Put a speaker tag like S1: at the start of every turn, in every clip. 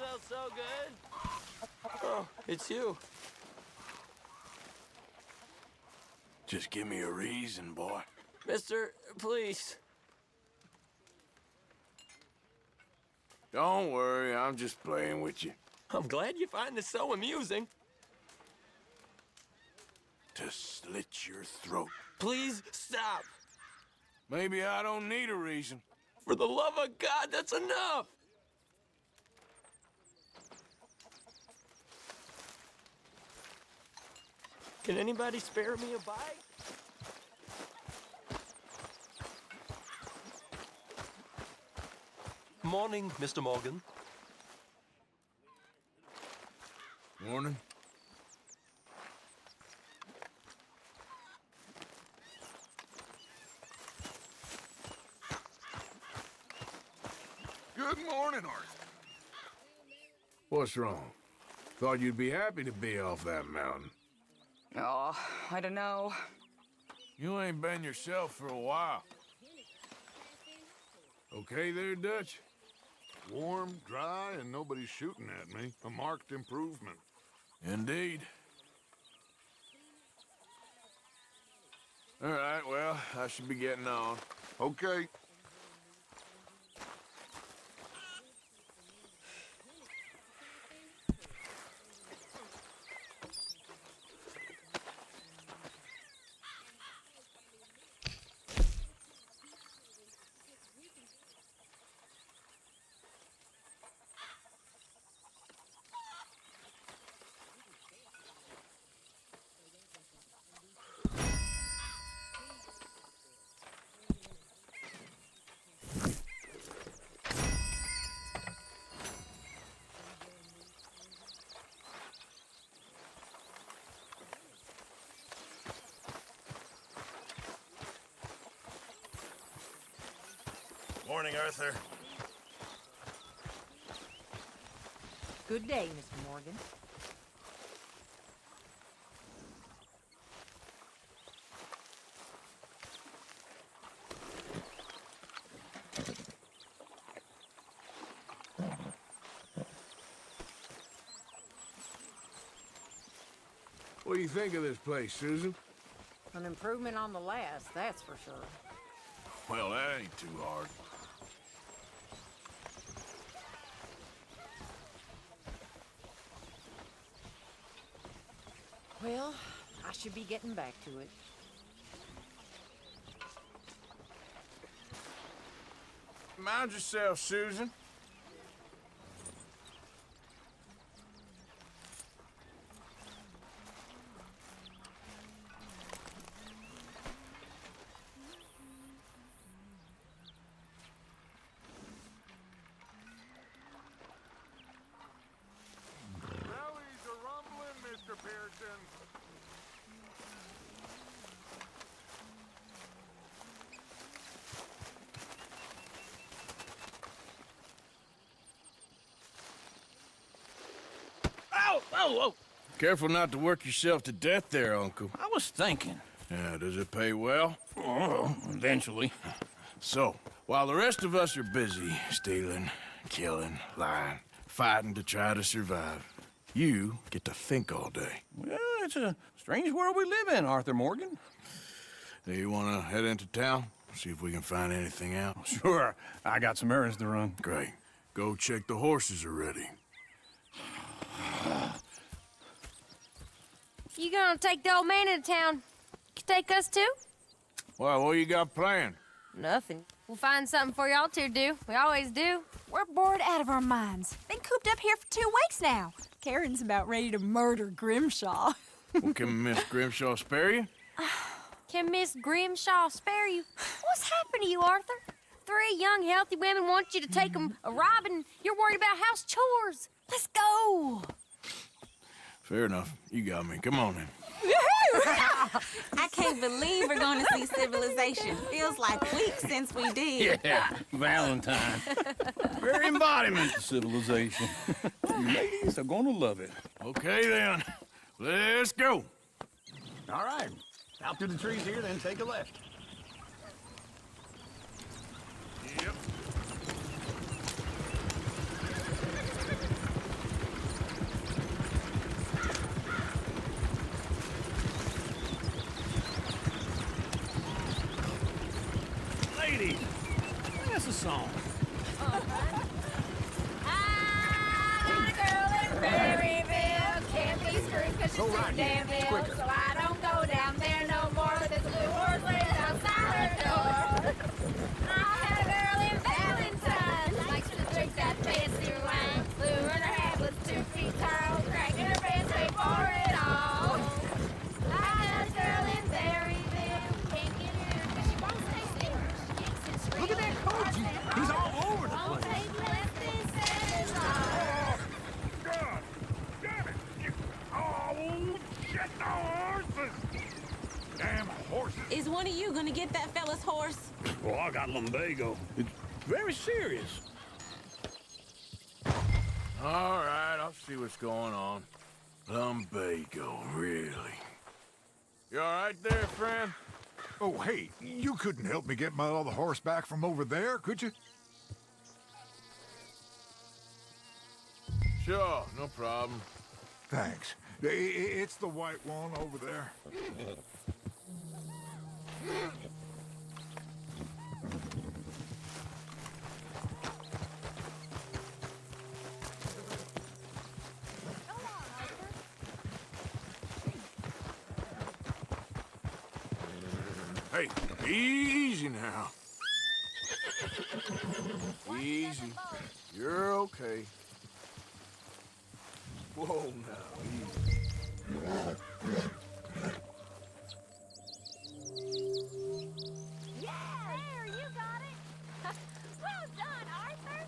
S1: smells so good. Oh, it's you.
S2: Just give me a reason, boy.
S1: Mister, please.
S2: Don't worry, I'm just playing with you.
S1: I'm glad you find this so amusing.
S2: To slit your throat.
S1: Please stop.
S2: Maybe I don't need a reason.
S1: For the love of God, that's enough. Can anybody spare me a bite? Morning, Mr. Morgan.
S2: Morning.
S3: Good morning, Arthur.
S2: What's wrong? Thought you'd be happy to be off that mountain.
S4: Oh, I don't know.
S2: You ain't been yourself for a while. Okay there, Dutch?
S3: Warm, dry, and nobody's shooting at me. A marked improvement.
S2: Indeed. All right, well, I should be getting on.
S3: Okay.
S5: Morning, Arthur.
S6: Good day, Mr. Morgan.
S2: What do you think of this place, Susan?
S6: An improvement on the last, that's for sure.
S2: Well, that ain't too hard.
S6: Well, I should be getting back to it.
S2: Mind yourself, Susan.
S3: Bellies are rumbling, Mr. Pearson.
S5: Ow! Oh, oh!
S2: Careful not to work yourself to death there, Uncle.
S5: I was thinking.
S2: Yeah, does it pay well?
S5: Oh, eventually.
S2: So, while the rest of us are busy stealing, killing, lying, fighting to try to survive, you get to think all day.
S5: Well, it's a strange world we live in, Arthur Morgan.
S2: Do you want to head into town? See if we can find anything out?
S5: Sure, I got some errands to run.
S2: Great. Go check the horses are ready.
S7: You gonna take the old man into town? Can take us too?
S2: Well, what you got planned?
S7: Nothing. We'll find something for y'all to do. We always do.
S8: We're bored out of our minds. Been cooped up here for 2 weeks now. Karen's about ready to murder Grimshaw.
S2: Well, can Miss Grimshaw spare you?
S7: Can Miss Grimshaw spare you? What's happened to you, Arthur? 3 young, healthy women want you to take them a robbing. You're worried about house chores.
S8: Let's go.
S2: Fair enough. You got me. Come on then.
S9: I can't believe we're going to see civilization. Feels like weeks since we did.
S5: Yeah, Valentine. Very embodiment of civilization. You ladies are gonna love it.
S2: Okay then. Let's go.
S10: All right. Out through the trees here, then take a left.
S2: Yep.
S5: song.
S7: Can't be screwed 'cause she's
S10: Go
S7: too
S10: right
S7: damn
S10: here. It's
S7: ill,
S10: quicker.
S7: so I don't go down there no more. This blue horse lays outside her door. I had a girl in Valentine, likes to drink that fancy wine. Blue in her head was 2 feet tall, cracking her pants, wait for it all. I had a girl in Berryville, can't get her 'cause she won't stay still. She kicks and screams.
S10: Look at that coach. He's all over the
S7: Won't
S10: place.
S7: take less than 7
S3: God damn it! Oh, shit, the horses! Damn horses!
S9: Is one of you gonna get that fella's horse?
S5: Well, I got lumbago. It's very serious.
S2: All right, I'll see what's going on. Lumbago, really? You all right there, friend?
S3: Oh, hey, you couldn't help me get my other horse back from over there, could you?
S2: Sure, no problem.
S3: Thanks. It's the white one over there.
S2: Hey, easy now. Easy. You're okay. Whoa, now, easy.
S7: Yeah, there, you got it. Well done, Arthur.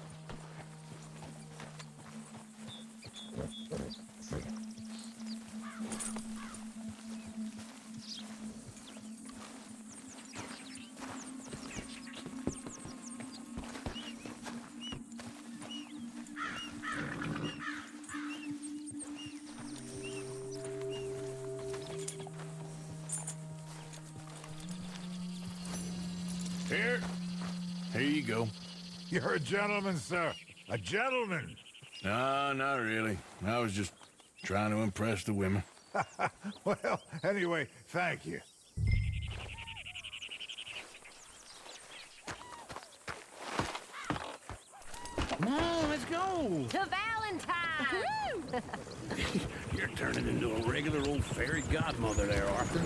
S2: Here. Here you go.
S3: You're a gentleman, sir. A gentleman.
S2: No, not really. I was just trying to impress the women.
S3: Well, anyway, thank you.
S5: Come on, let's go.
S7: To Valentine.
S5: You're turning into a regular old fairy godmother there, Arthur.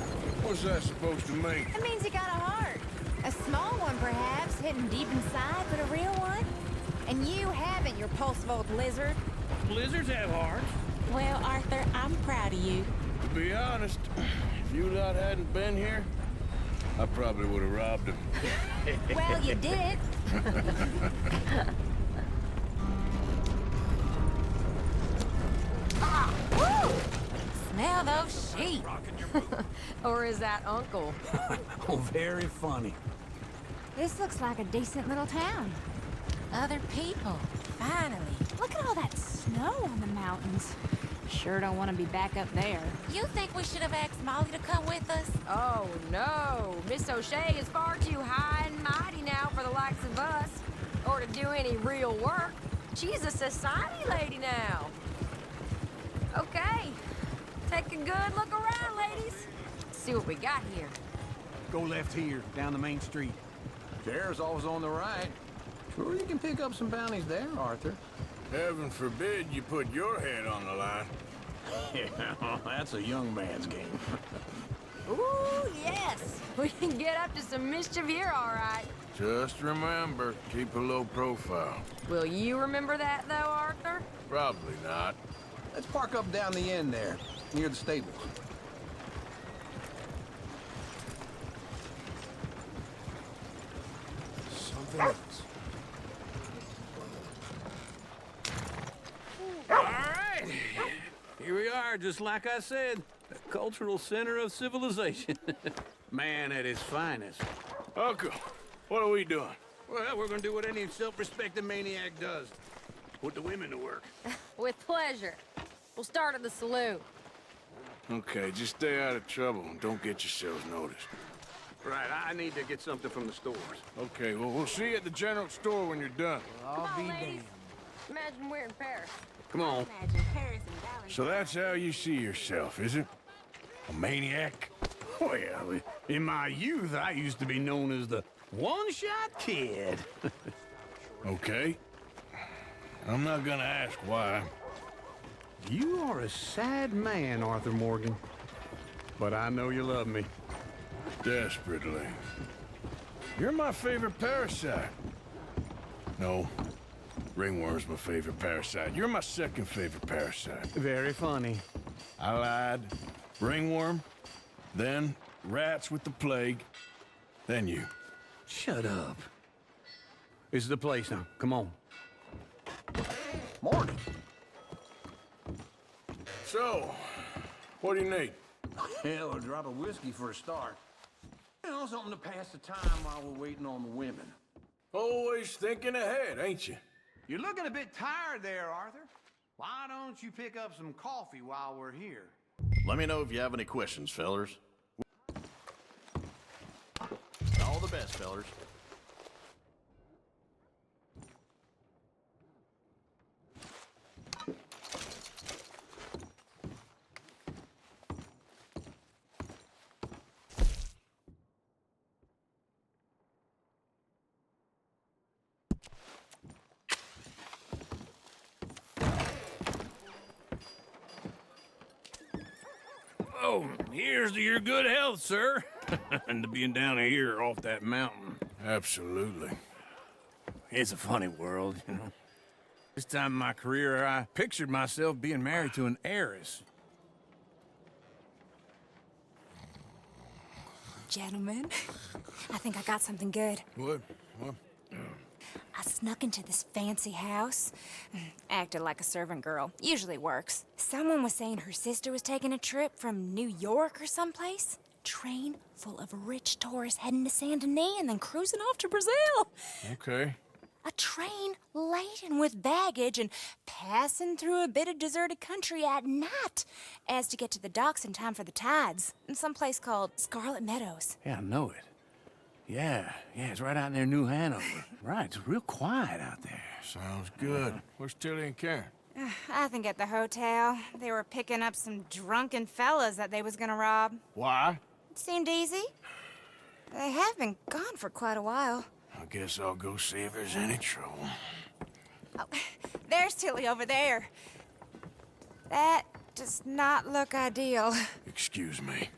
S2: What's that supposed to mean?
S8: It means you got a heart. A small one, perhaps, hidden deep inside, but a real one. And you haven't, your pulse-volt lizard.
S5: Blizzards have hearts.
S9: Well, Arthur, I'm proud of you.
S2: To be honest, if you lot hadn't been here, I probably would have robbed him.
S8: Well, you did.
S6: Smell those sheep.
S4: Or is that Uncle?
S5: Oh, very funny.
S8: This looks like a decent little town.
S6: Other people. Finally.
S8: Look at all that snow on the mountains. Sure don't want to be back up there.
S9: You think we should have asked Molly to come with us?
S4: Oh, no. Miss O'Shea is far too high and mighty now for the likes of us. Or to do any real work. She's a society lady now. Okay. Take a good look around, ladies. See what we got here.
S10: Go left here, down the main street. Sheriff's always on the right. Sure you can pick up some bounties there, Arthur.
S2: Heaven forbid you put your head on the line.
S10: Yeah, that's a young man's game.
S4: Ooh, yes. We can get up to some mischief here, all right.
S2: Just remember, keep a low profile.
S4: Will you remember that, though, Arthur?
S2: Probably not.
S10: Let's park up down the end there, near the stables.
S3: Something else.
S5: All right. Here we are, just like I said. The cultural center of civilization. Man at his finest.
S2: Uncle, what are we doing?
S5: Well, we're gonna do what any self-respecting maniac does. Put the women to work.
S4: With pleasure. We'll start at the saloon.
S2: Okay, just stay out of trouble and don't get yourselves noticed.
S5: Right, I need to get something from the stores.
S2: Okay, well, we'll see you at the general store when you're done.
S4: Come on, ladies. Imagine we're in Paris.
S5: Come on.
S9: Imagine Paris and Valentine.
S2: So that's how you see yourself, is it? A maniac?
S5: Well, in my youth, I used to be known as the one-shot kid.
S2: Okay. I'm not gonna ask why.
S5: You are a sad man, Arthur Morgan. But I know you love me.
S2: Desperately. You're my favorite parasite. No. Ringworm's my favorite parasite. You're my second favorite parasite.
S5: Very funny.
S2: I lied. Ringworm, then rats with the plague, then you.
S5: Shut up. This is the place now. Come on.
S10: Morgan.
S2: So, what do you need?
S10: Hell, a drop of whiskey for a start. You know, something to pass the time while we're waiting on the women.
S2: Always thinking ahead, ain't you?
S10: You're looking a bit tired there, Arthur. Why don't you pick up some coffee while we're here?
S11: Let me know if you have any questions, fellers. All the best, fellers.
S5: Oh, here's to your good health, sir. And to being down here off that mountain.
S2: Absolutely.
S5: It's a funny world, you know. This time in my career, I pictured myself being married to an heiress.
S6: Gentlemen, I think I got something good.
S2: What?
S6: I snuck into this fancy house. Acted like a servant girl. Usually works. Someone was saying her sister was taking a trip from New York or someplace. Train full of rich tourists heading to Saint Denis and then cruising off to Brazil.
S2: Okay.
S6: A train laden with baggage and passing through a bit of deserted country at night as to get to the docks in time for the tides in some place called Scarlet Meadows.
S5: Yeah, I know it. Yeah, it's right out near New Hanover. Right, it's real quiet out there.
S2: Sounds good. Where's Tilly and Karen?
S6: I think at the hotel. They were picking up some drunken fellas that they was gonna rob.
S2: Why?
S6: It seemed easy. They have been gone for quite a while.
S2: I guess I'll go see if there's any trouble.
S6: Oh, there's Tilly over there. That does not look ideal.
S2: Excuse me.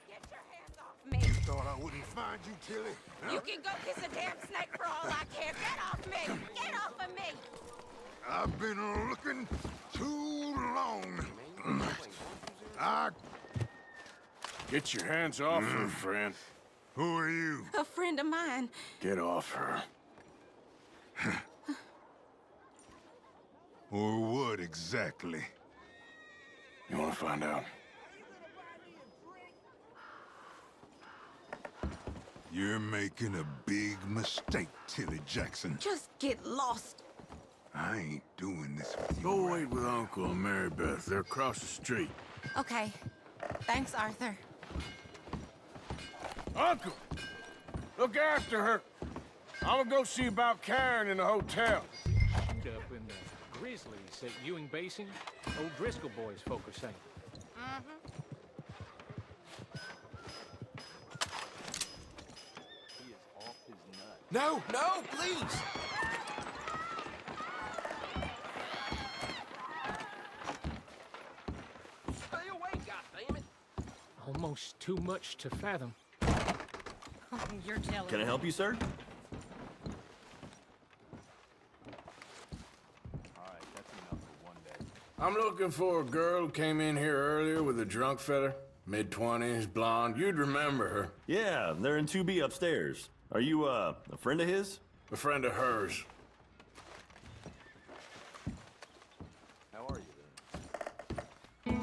S6: Get your hands off me.
S3: Thought I wouldn't find you, Tilly. Huh?
S6: You can go kiss a damn snake for all I care. Get off me! Get off of me!
S3: I've been looking too long.
S2: Get your hands off her, friend.
S3: Who are you?
S9: A friend of mine.
S2: Get off her.
S3: Or what exactly?
S2: You want to find out?
S3: You're making a big mistake, Tilly Jackson.
S9: Just get lost.
S3: I ain't doing this with you.
S2: Go wait with Uncle and Mary Beth. They're across the street.
S9: Okay. Thanks, Arthur.
S2: Uncle! Look after her. I'm gonna go see about Karen in the hotel.
S12: Up in the Grizzlies at Ewing Basin. Old Driscoll boys, folk are saying.
S1: He is off his nut.
S11: No, please!
S12: Stay away, goddammit! Almost too much to fathom.
S6: Oh, you're telling
S11: Can I help you, sir?
S1: Alright, that's enough for one day.
S2: I'm looking for a girl who came in here earlier with a drunk fella. Mid-20s, blonde. You'd remember her.
S11: Yeah, they're in 2B upstairs. Are you, a friend of his?
S2: A friend of hers.
S1: How are you then?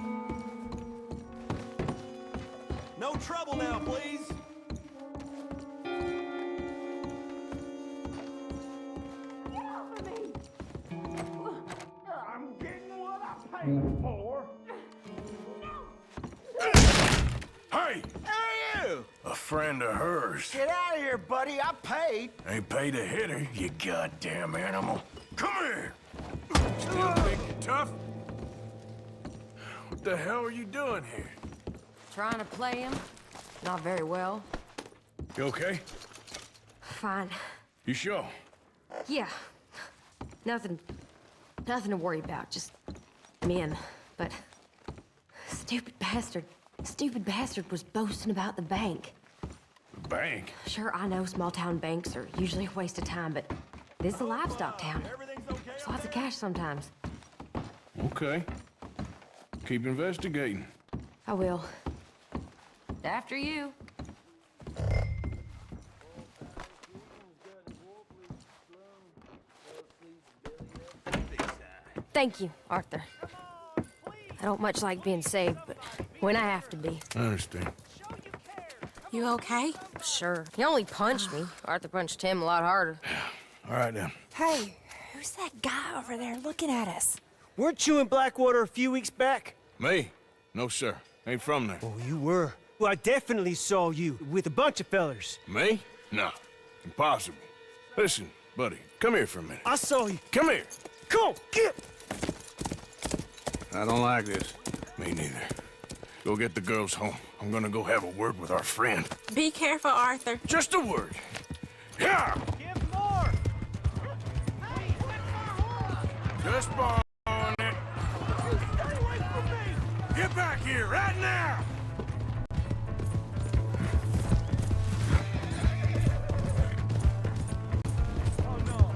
S11: No trouble now, please!
S10: I'm getting what I paid for.
S2: Hey!
S10: Hey, you!
S2: A friend of hers.
S10: Get out of here, buddy. I paid.
S2: Ain't paid to hit her, you goddamn animal. Come here! Still think you're tough? What the hell are you doing here?
S4: Trying to play him. Not very well.
S2: You okay?
S4: Fine.
S2: You sure?
S4: Yeah. Nothing to worry about, just men. But stupid bastard was boasting about the bank.
S2: The bank?
S4: Sure, I know small town banks are usually a waste of time, but this is a livestock town. There's lots of cash sometimes.
S2: Okay. Keep investigating.
S4: I will. After you. Thank you, Arthur. I don't much like being saved, but when I have to be.
S2: I understand.
S4: You okay? Sure. He only punched me. Arthur punched him a lot harder.
S2: All right, then.
S6: Hey, who's that guy over there looking at us?
S13: Weren't you in Blackwater a few weeks back?
S2: Me? No, sir. Ain't from there.
S13: Oh, you were. Well, I definitely saw you with a bunch of fellers.
S2: Me? No. Impossible. Listen, buddy, come here for a minute.
S13: I saw you.
S2: Come here.
S13: Come on, get!
S2: I don't like this. Me neither. Go get the girls home. I'm gonna go have a word with our friend.
S9: Be careful, Arthur.
S2: Just a word. Yeah!
S13: Give more!
S2: Just on it.
S13: Stay away from me!
S2: Get back here right now!
S13: Oh, no.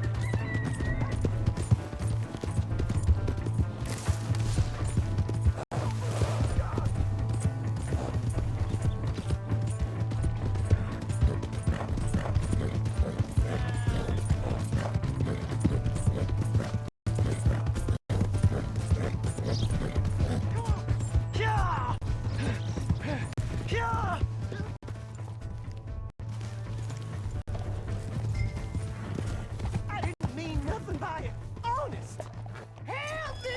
S13: Yeah! Yeah! I didn't mean nothing by it. Honest. Help me!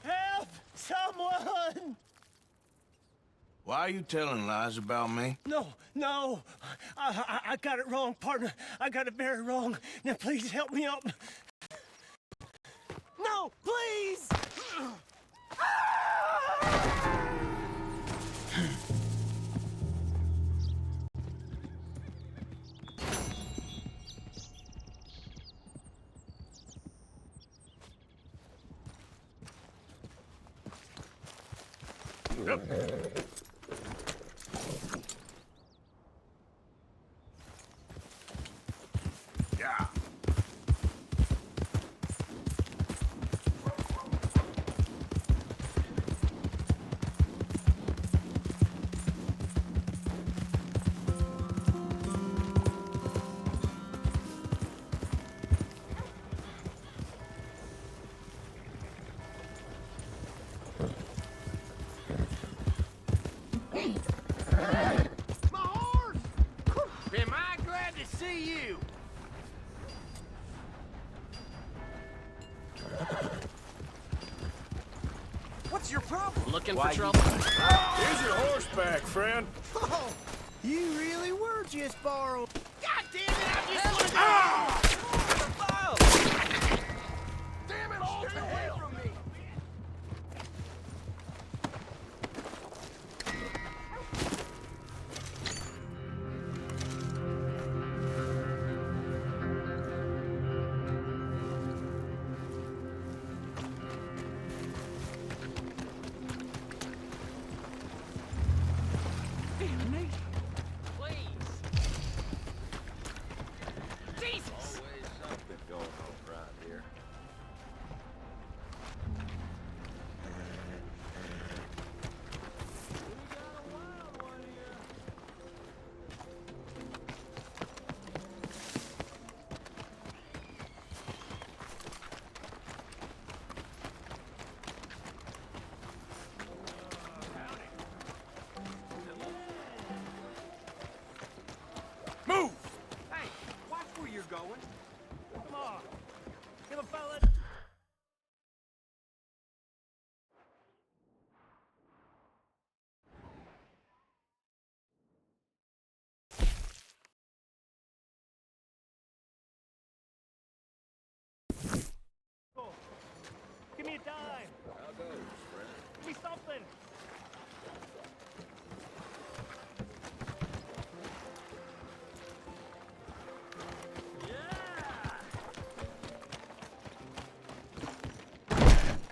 S13: Help! Someone!
S2: Why are you telling lies about me?
S13: No. I got it wrong, partner. I got it very wrong. Now please help me up. No, please!
S2: Yeah.
S3: My horse!
S5: Am I glad to see you?
S13: What's your problem?
S5: Looking for trouble?
S2: Here's your horseback, friend.
S13: Oh, you really were just borrowing.
S5: God damn it, I just wanted to...
S3: Damn it all to hell! From me.
S2: Move!
S13: Hey, watch where you're going. Come on. Come on, fellas. Give me a dime. I'll go, friend. Give me something.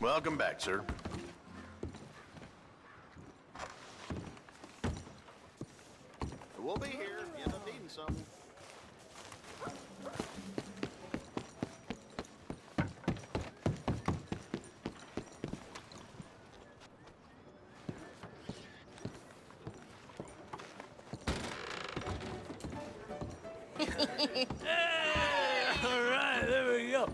S11: Welcome back, sir. We'll be here if you end up needing something.
S1: All right, there we go.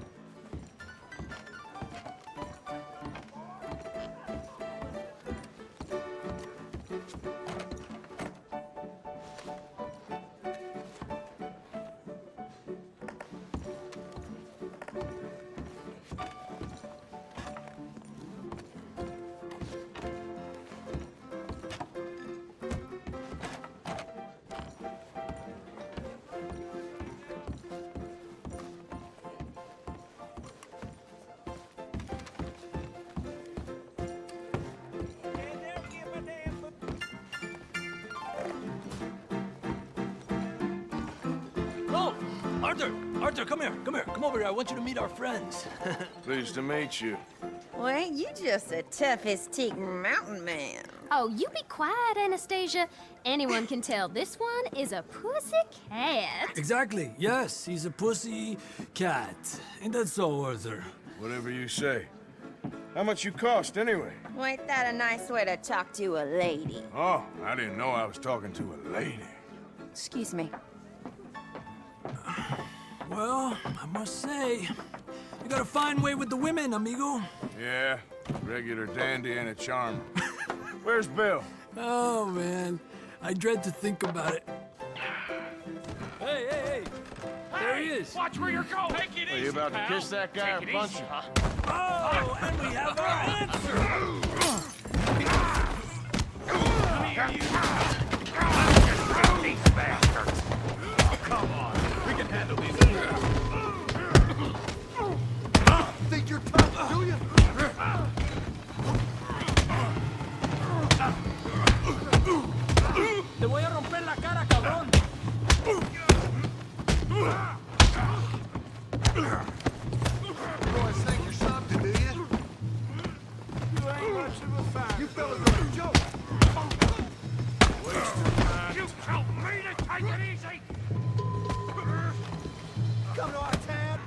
S1: Oh, Arthur! Arthur, come here, come here. Come over here. I want you to meet our friends.
S2: Pleased to meet you.
S14: Well, ain't you just the toughest teak mountain man?
S7: Oh, you be quiet, Anastasia. Anyone can tell this one is a pussy cat.
S1: Exactly. Yes, he's a pussy cat. Ain't that so, Arthur?
S2: Whatever you say. How much you cost, anyway?
S14: Well, ain't that a nice way to talk to a lady?
S2: Oh, I didn't know I was talking to a lady.
S14: Excuse me.
S1: Well, I must say, you got a fine way with the women, amigo.
S2: Yeah, regular dandy and a charmer. Where's Bill?
S1: Oh, man. I dread to think about it. Hey, hey, hey! There he is!
S12: Watch where you're going! Take it
S2: Are
S12: easy,
S2: you about
S12: pal.
S2: to kiss that guy or
S12: Take it
S2: punch
S12: easy,
S2: him?
S12: huh?
S1: Oh, and we have our answer!
S12: Come here, you! These bastards! Oh, come on. We can handle these.
S3: Think you're tough, do you?
S1: Te voy a romper la cara, cabrón!
S3: You boys think you're something, do you? You ain't much of a fighter. You fellas are a joke.
S12: You tell me to take it easy!
S3: Come to our town.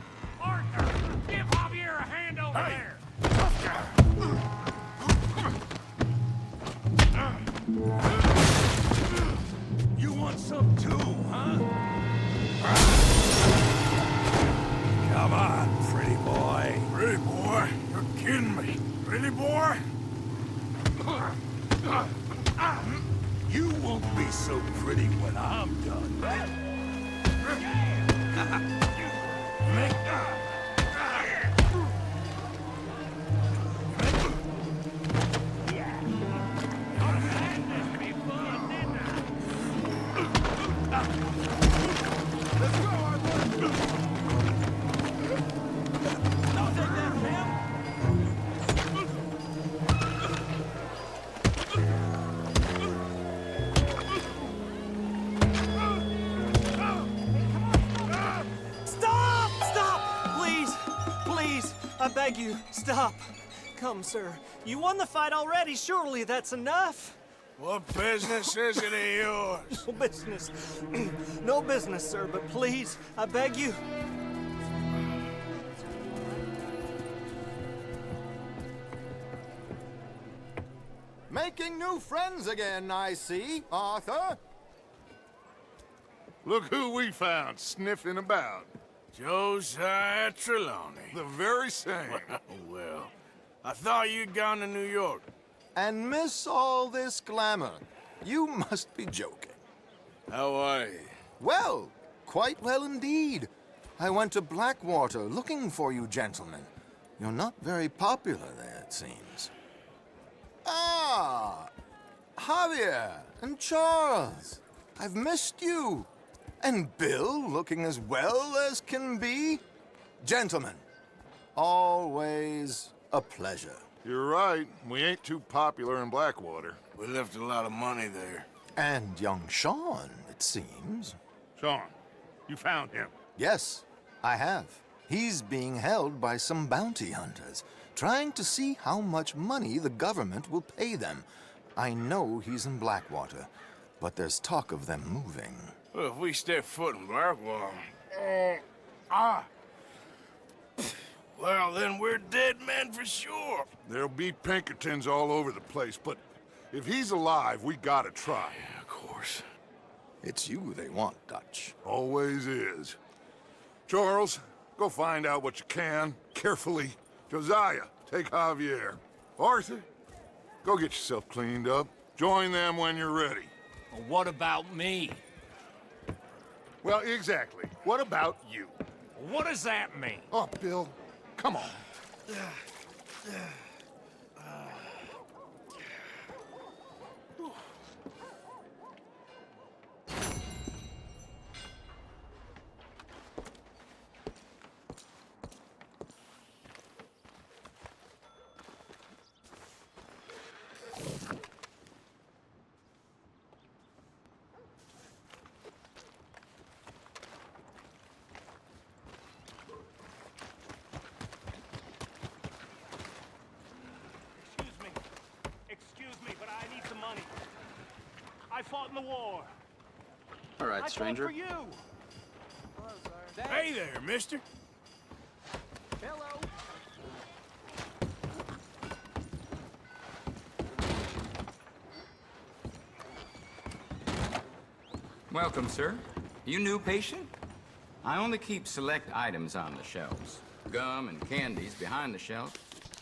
S12: Arthur, give Javier a hand over there!
S2: You want some too, huh? Come on, pretty boy. Pretty boy? You're kidding me. Pretty boy? You won't be so pretty when I'm done.
S13: Stop! Stop! Please! Please! I beg you, stop. Come, sir. You won the fight already. Surely that's enough.
S2: What business is it of yours?
S13: No business. No business, sir, but please, I beg you.
S3: Making new friends again, I see, Arthur. Look who we found sniffing about.
S2: Josiah Trelawney.
S3: The very same.
S2: Well, I thought you'd gone to New York.
S3: And miss all this glamour. You must be joking.
S2: How are you?
S3: Well, quite well indeed. I went to Blackwater looking for you gentlemen. You're not very popular there, it seems. Ah, Javier and Charles. I've missed you. And Bill looking as well as can be. Gentlemen, always a pleasure.
S15: You're right. We ain't too popular in Blackwater.
S2: We left a lot of money there.
S3: And young Sean, it seems.
S15: Sean, you found him.
S3: Yes, I have. He's being held by some bounty hunters. trying to see how much money the government will pay them. I know he's in Blackwater, but there's talk of them moving.
S2: Well, if we step foot in Blackwater... Well, then we're dead men for sure.
S15: There'll be Pinkertons all over the place, but if he's alive, we gotta try.
S2: Yeah, of course.
S3: It's you they want, Dutch.
S15: Always is. Charles, go find out what you can, carefully. Josiah, take Javier. Arthur, go get yourself cleaned up. Join them when you're ready.
S12: Well, what about me?
S15: Well, exactly. What about you?
S12: What does that mean?
S15: Oh, Bill, come on.
S13: Excuse me, but I need some money. I fought in the war.
S5: All right, stranger.
S13: I fought for you.
S2: Hey there, mister.
S13: Hello.
S16: Welcome, sir. You new patient? I only keep select items on the shelves. Gum and candies behind the shelf,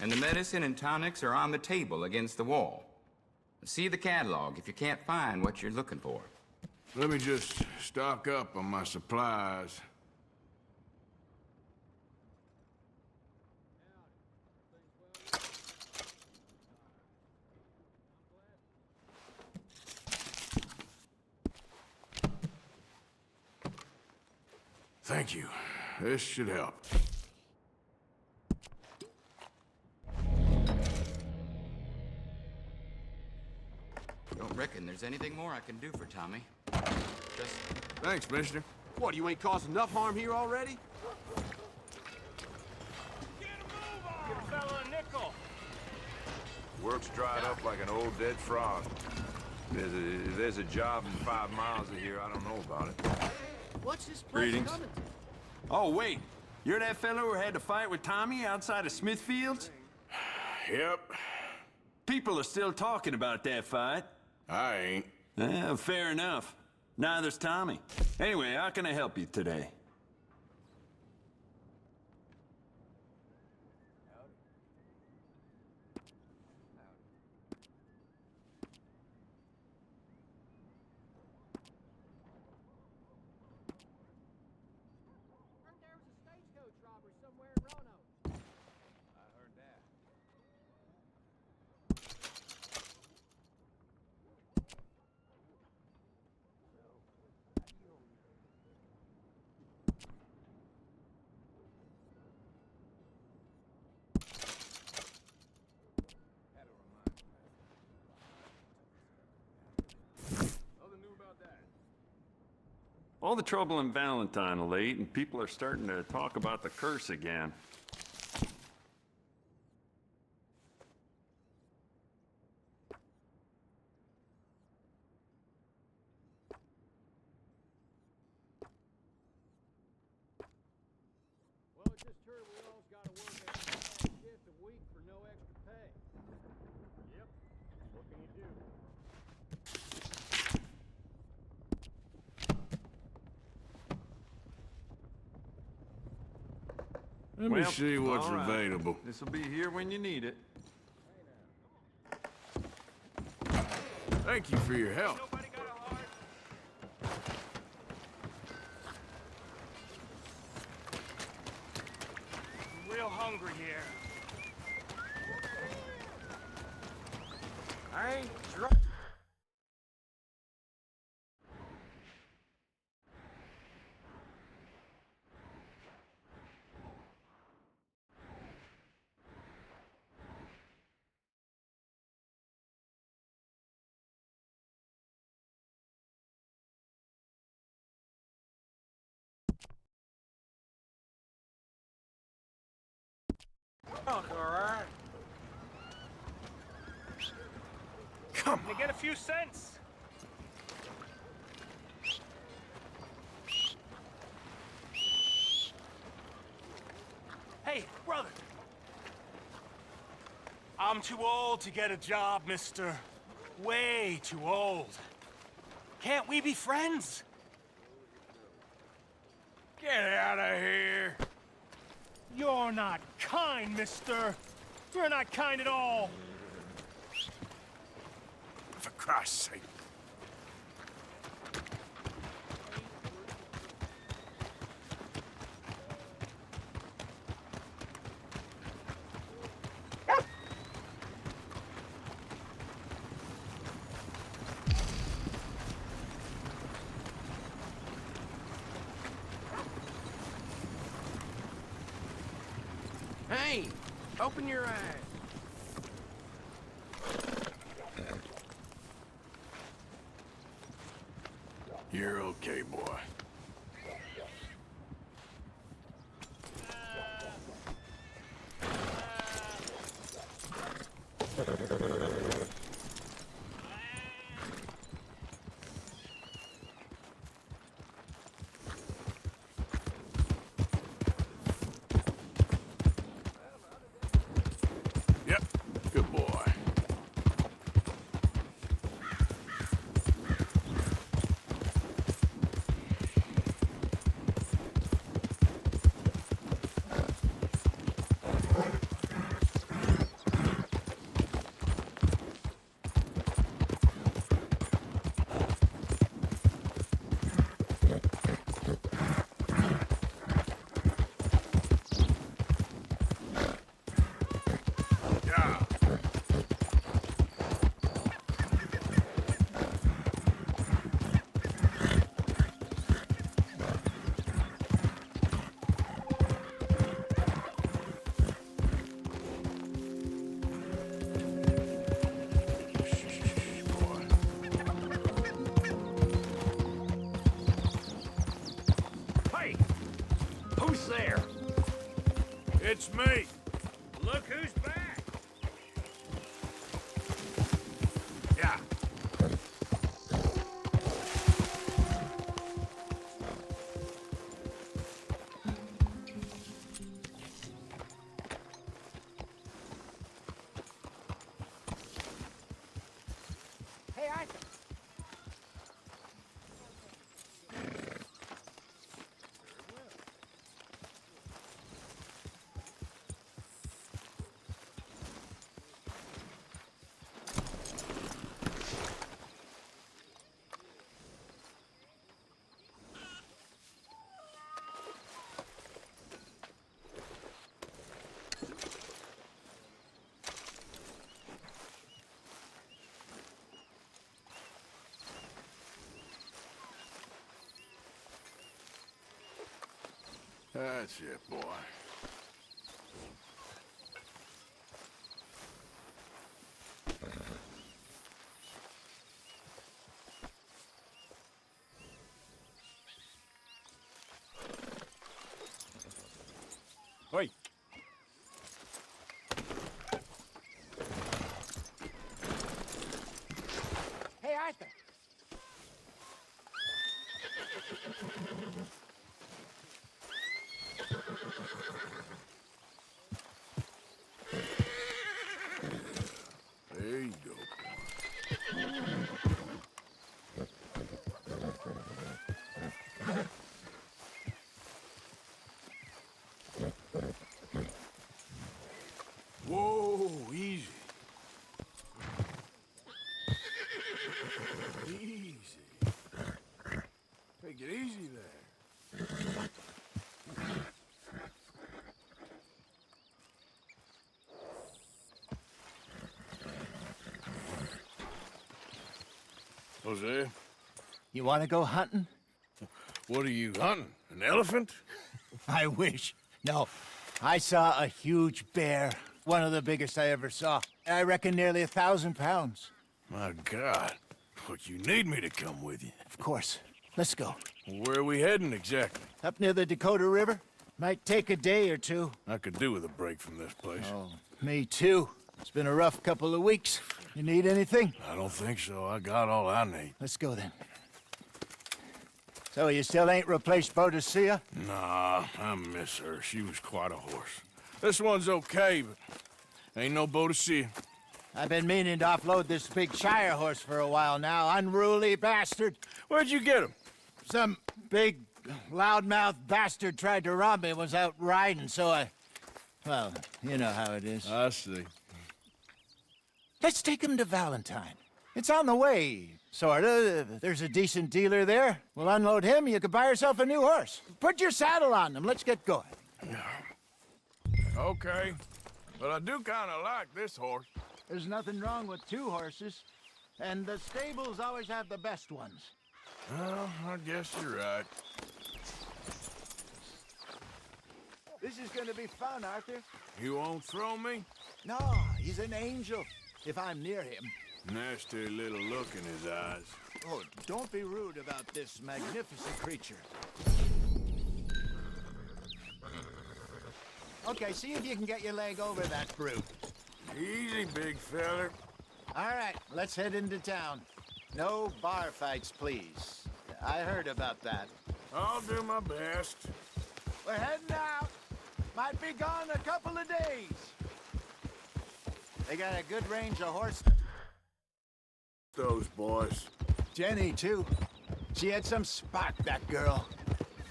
S16: and the medicine and tonics are on the table against the wall. See the catalog if you can't find what you're looking for.
S2: Let me just stock up on my supplies. Thank you. This should help.
S16: Don't reckon there's anything more I can do for Tommy. Just...
S2: Thanks, mister.
S5: What, you ain't caused enough harm here already?
S13: Give a fella a nickel.
S17: Work's dried up like an old dead frog. If there's a job in 5 miles of here, I don't know about it.
S12: What's this place
S17: Greetings.
S12: coming to?
S18: Oh, wait. You're that fellow who had to fight with Tommy outside of Smithfields?
S2: Yep.
S18: People are still talking about that fight.
S2: I ain't.
S18: Fair enough. Neither's Tommy. Anyway, how can I help you today? All the trouble in Valentine of late, and people are starting to talk about the curse again.
S12: Well, I just heard we all's got to work an extra shift a week for no extra pay. Yep. What can you do?
S2: Let me see what's
S18: all right.
S2: available.
S18: This'll be here when you need it.
S2: Thank you for your help.
S13: I'm real hungry here. I ain't drunk.
S12: All right.
S2: Come
S12: on. You get a few cents. Hey, brother. I'm too old to get a job, mister. Way too old. Can't we be friends?
S2: Get out of here.
S12: You're not kind, mister. You're not kind at all.
S2: For Christ's sake.
S5: Hey, open your eyes.
S2: You're okay, boy. Yep, good boy.
S12: Hey! Who's there?
S2: It's me.
S12: Look who's back!
S2: Yeah.
S12: Hey, Arthur.
S2: That's it, boy.
S12: Oi. Hey, Arthur.
S2: There you go. Whoa, easy. Easy. Take it easy there. Jose?
S19: You want to go hunting?
S2: What are you hunting? An elephant?
S19: I wish. No. I saw a huge bear. One of the biggest I ever saw. I reckon nearly 1,000 pounds.
S2: My God. Look, you need me to come with you.
S19: Of course. Let's go.
S2: Where are we heading exactly?
S19: Up near the Dakota River. Might take a day or two.
S2: I could do with a break from this place.
S19: Oh, me too. It's been a rough couple of weeks. You need anything?
S2: I don't think so. I got all I need.
S19: Let's go then. So you still ain't replaced Boadicea?
S2: Nah, I miss her. She was quite a horse. This one's okay, but ain't no Boadicea.
S19: I've been meaning to offload this big Shire horse for a while now. Unruly bastard.
S2: Where'd you get him?
S19: Some big, loudmouth bastard tried to rob me, was out riding, so I... Well, you know how it is.
S2: I see.
S19: Let's take him to Valentine. It's on the way, sorta. There's a decent dealer there. We'll unload him, you could buy yourself a new horse. Put your saddle on him, let's get going.
S2: Okay, but I do kind of like this horse.
S19: There's nothing wrong with two horses, and the stables always have the best ones.
S2: Well, I guess you're right.
S19: This is gonna be fun, Arthur.
S2: You won't throw me?
S19: No, he's an angel, if I'm near him.
S2: Nasty little look in his eyes.
S19: Oh, don't be rude about this magnificent creature. Okay, see if you can get your leg over that brute.
S2: Easy, big feller.
S19: All right, let's head into town. No bar fights, please. I heard about that.
S2: I'll do my best.
S19: We're heading out. Might be gone a couple of days. They got a good range of horses.
S2: Those boys.
S19: Jenny, too. She had some spark, that girl.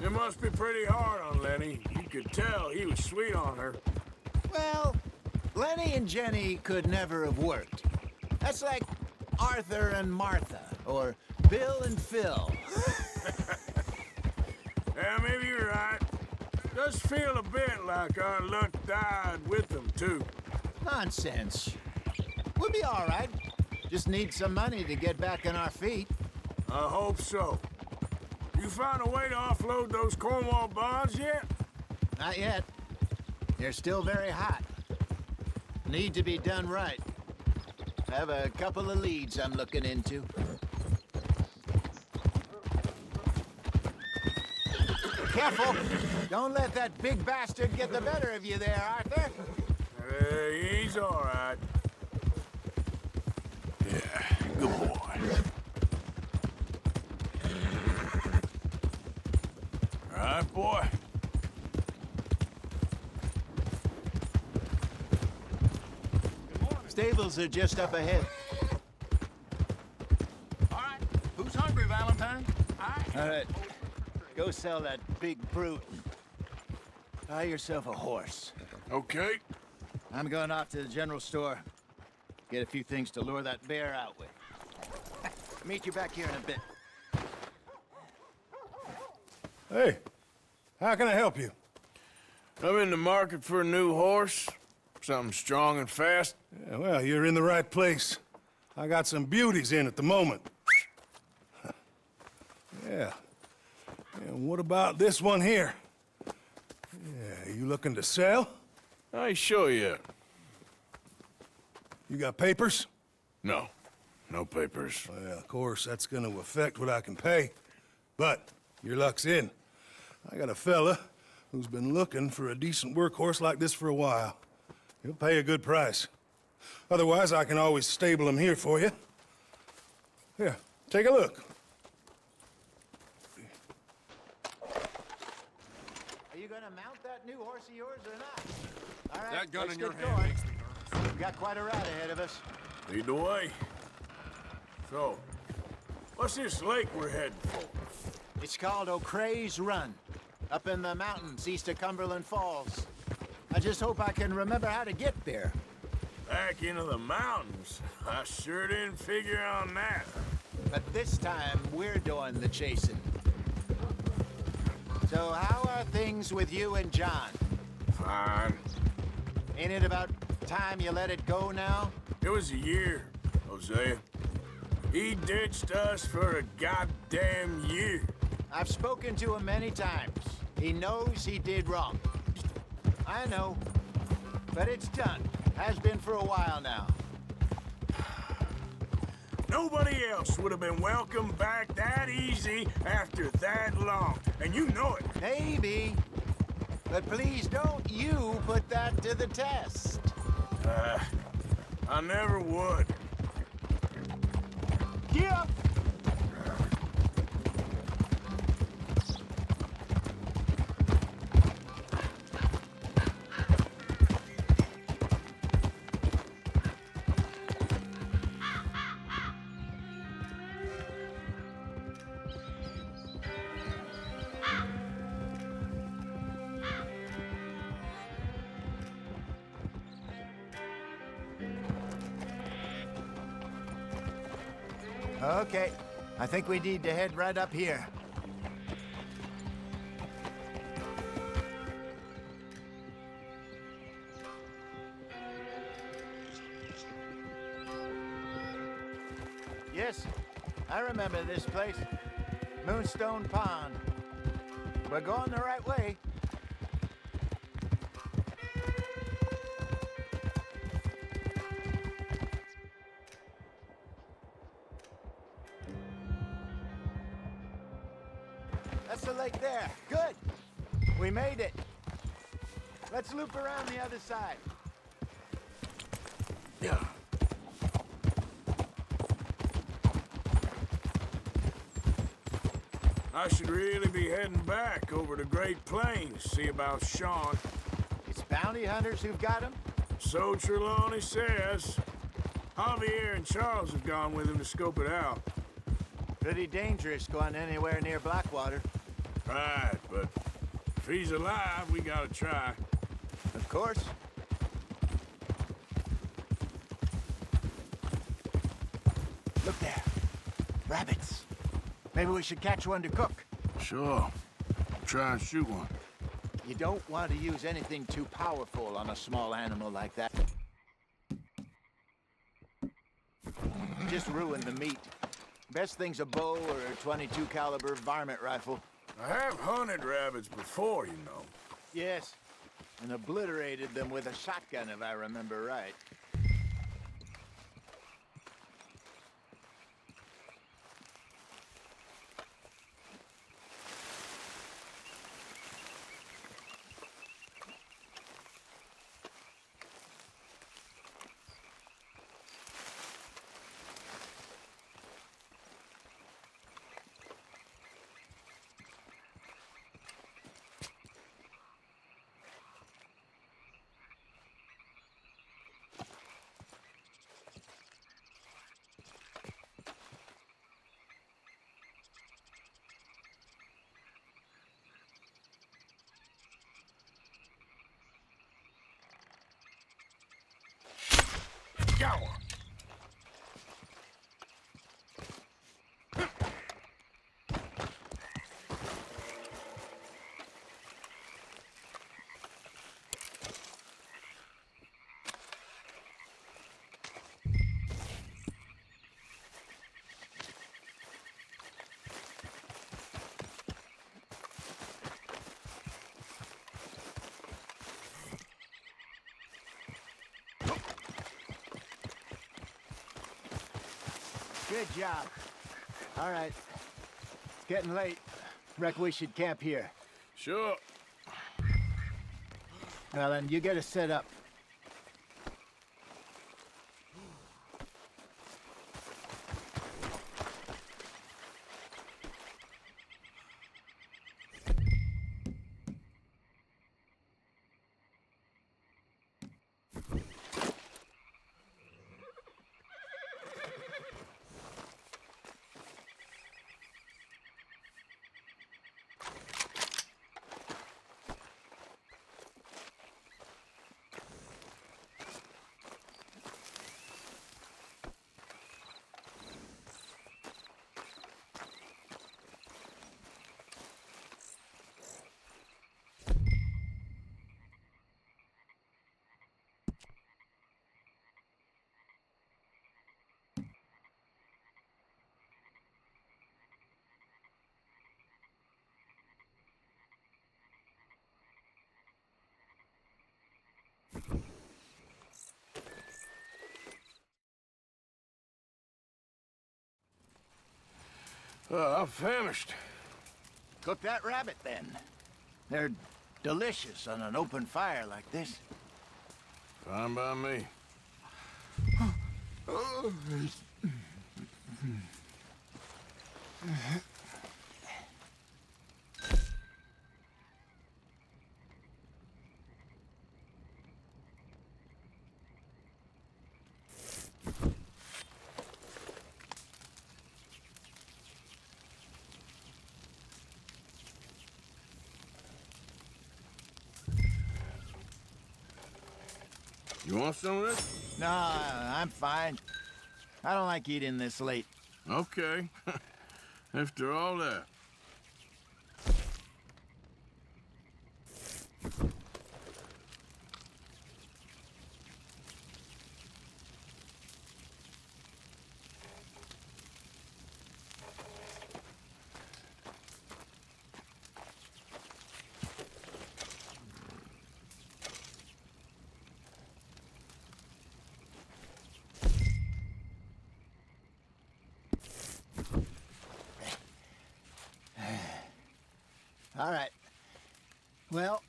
S2: It must be pretty hard on Lenny. You could tell he was sweet on her.
S19: Well, Lenny and Jenny could never have worked. That's like Arthur and Martha, or Bill and Phil.
S2: Yeah, maybe you're right. Does feel a bit like our luck died with them, too.
S19: Nonsense. We'll be all right. Just need some money to get back on our feet.
S2: I hope so. You found a way to offload those Cornwall bonds yet?
S19: Not yet. They're still very hot. Need to be done right. Have a couple of leads I'm looking into. Careful! Don't let that big bastard get the better of you there, Arthur.
S2: He's all right. Yeah, good boy. All right, boy.
S19: Stables are just up ahead.
S10: All right, who's hungry, Valentine?
S19: All right, go sell that big brute. Buy yourself a horse.
S2: Okay.
S19: I'm going off to the general store. Get a few things to lure that bear out with. Meet you back here in a bit.
S15: Hey, how can I help you?
S2: I'm in the market for a new horse. Something strong and fast.
S15: Yeah, well, you're in the right place. I got some beauties in at the moment. Yeah. And what about this one here? Yeah, you looking to sell?
S2: I ain't sure yet.
S15: You got papers?
S2: No. No papers.
S15: Well, of course, that's gonna affect what I can pay. But your luck's in. I got a fella who's been looking for a decent workhorse like this for a while. He'll pay a good price. Otherwise, I can always stable him here for you. Here, take a look.
S19: Are you gonna mount that new horse of yours or not? All right,
S15: That gun
S19: let's
S15: in your
S19: get
S15: hand
S19: going.
S15: makes me nervous.
S19: We've got quite a ride ahead of us.
S2: Lead the way. So, what's this lake we're heading for?
S19: It's called O'Creagh's Run, up in the mountains east of Cumberland Falls. I just hope I can remember how to get there.
S2: Back into the mountains? I sure didn't figure on that.
S19: But this time, we're doing the chasing. So how are things with you and John?
S2: Fine.
S19: Ain't it about time you let it go now?
S2: It was a year, Hosea. He ditched us for a goddamn year.
S19: I've spoken to him many times. He knows he did wrong. I know. But it's done. Has been for a while now.
S2: Nobody else would have been welcomed back that easy after that long. And you know it.
S19: Maybe. But please don't you put that to the test.
S2: I never would.
S19: Yeah. Okay, I think we need to head right up here. Yes, I remember this place. Moonstone Pond. We're going the right way. That's the lake there. Good. We made it. Let's loop around the other side.
S2: Yeah. I should really be heading back over to Great Plains, see about Sean.
S19: It's bounty hunters who've got him?
S2: So Trelawney says. Javier and Charles have gone with him to scope it out.
S19: Pretty dangerous going anywhere near Blackwater.
S2: Right, but if he's alive, we gotta try.
S19: Of course. Look there. Rabbits. Maybe we should catch one to cook.
S2: Sure. Try and shoot one.
S19: You don't want to use anything too powerful on a small animal like that. Just ruin the meat. Best thing's a bow or a .22 caliber varmint rifle.
S2: I have hunted rabbits before, you know.
S19: Yes, and obliterated them with a shotgun, if I remember right.
S2: Got one.
S19: Good job. All right. It's getting late. Reckon we should camp here.
S2: Sure.
S19: Well, then, you get us set up.
S2: I'm famished.
S19: Cook that rabbit, then. They're Delicious on an open fire like this.
S2: Fine by me. You want some of this?
S19: No, I'm fine. I don't like eating this late.
S2: Okay. After all that.
S19: All right. Well,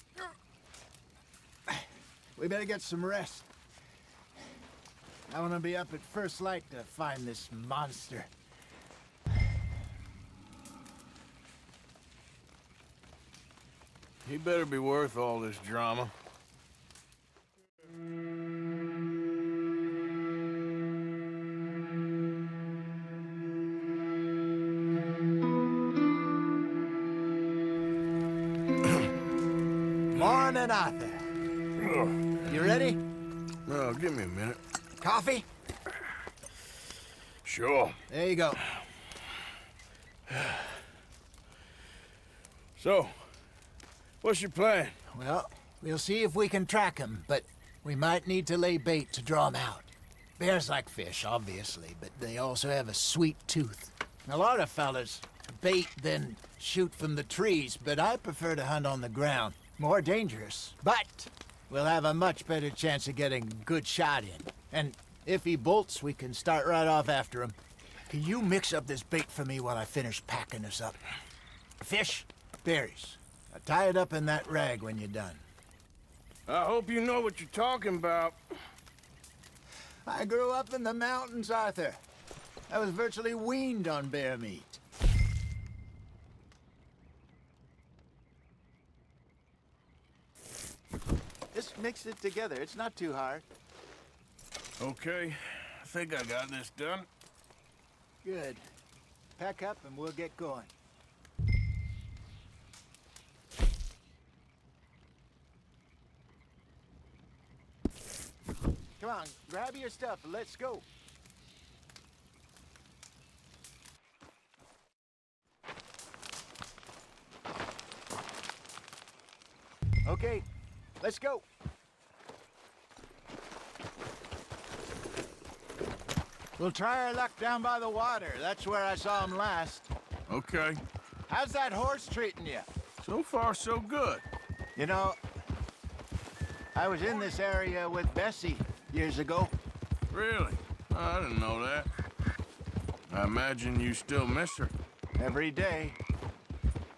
S19: we better get some rest. I want to be up at first light to find this monster.
S2: He better be worth all this drama.
S19: Morning, Arthur. You ready?
S2: Well, give me a minute.
S19: Coffee?
S2: Sure.
S19: There you go.
S2: So, what's your plan?
S19: Well, we'll see if we can track him, but we might need to lay bait to draw him out. Bears like fish, obviously, but they also have a sweet tooth. A lot of fellas bait, then shoot from the trees, but I prefer to hunt on the ground. More dangerous, but we'll have a much better chance of getting a good shot in. And if he bolts, we can start right off after him. Can you mix up this bait for me while I finish packing this up? Fish, berries. Now tie it up in that rag when you're done.
S2: I hope you know what you're talking about.
S19: I grew up in the mountains, Arthur. I was virtually weaned on bear meat. Just mix it together. It's not too hard.
S2: Okay, I think I got this done.
S19: Good. Pack up and we'll get going. Come on, grab your stuff and let's go. Okay, let's go. We'll try our luck down by the water. That's where I saw him last.
S2: Okay.
S19: How's that horse treating you?
S2: So far, so good.
S19: You know, I was in this area with Bessie years ago.
S2: Really? Oh, I didn't know that. I imagine you still miss her.
S19: Every day.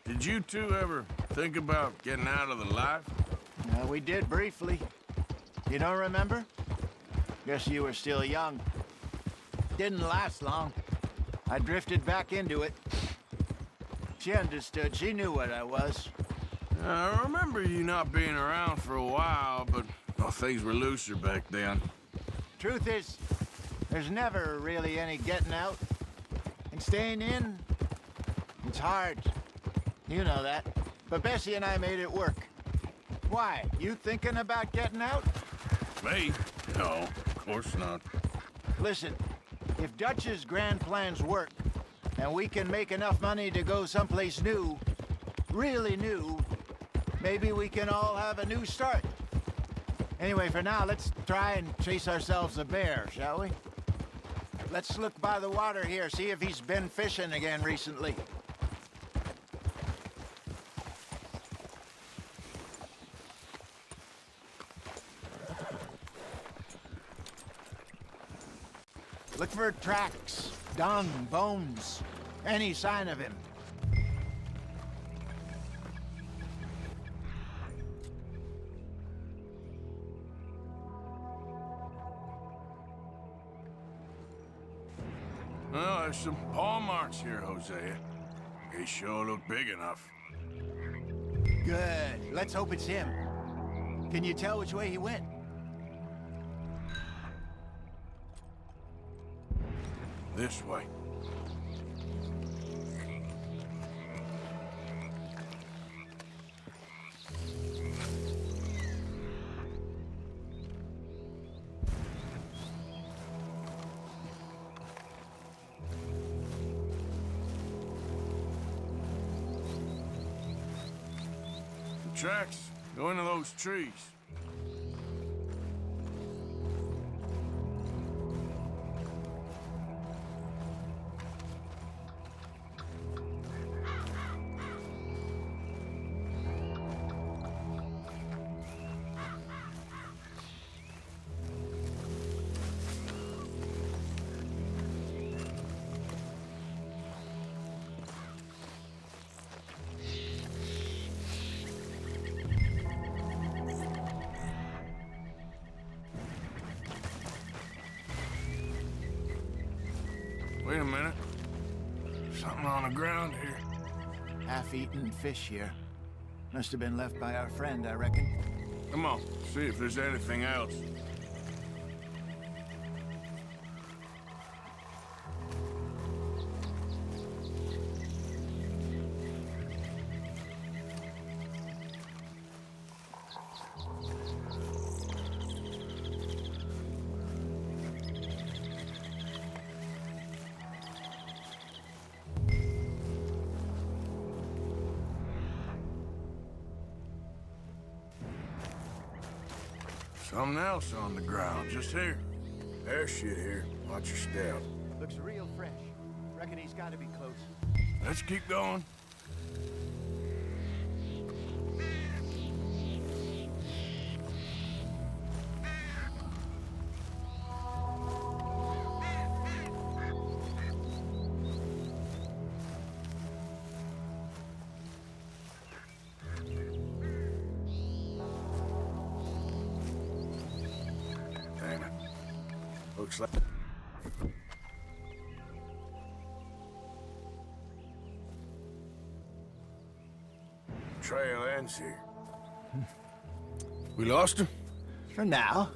S2: Did you two ever think about getting out of the life?
S19: We did briefly. You don't remember? Guess you were still young. Didn't last long. I drifted back into it. She understood. She knew what I was.
S2: I remember you not being around for a while, but well, things were looser back then.
S19: Truth is, there's never really any getting out. And staying in, it's hard. You know that. But Bessie and I made it work. Why? You thinking about getting out?
S2: Me? No, of course not.
S19: Listen, if Dutch's grand plans work, and we can make enough money to go someplace new, really new, maybe we can all have a new start. Anyway, for now, let's try and chase ourselves a bear, shall we? Let's look by the water here, see if he's been fishing again recently. Look for tracks, dung, bones, any sign of him.
S2: there's some paw marks here, Hosea. They sure look big enough.
S19: Good. Let's hope it's him. Can you tell which way he went?
S2: This way. The tracks go into those trees. Wait a minute. Something on the ground here.
S19: Half-eaten fish here. Must have been left by our friend, I reckon.
S2: Come on, see if there's anything else. Something else on the ground, just here. There's shit here. Watch your step.
S19: Looks real fresh. Reckon he's got to be close.
S2: Let's keep going. Damn it. Looks like... Trail ends here. We lost him?
S19: For now.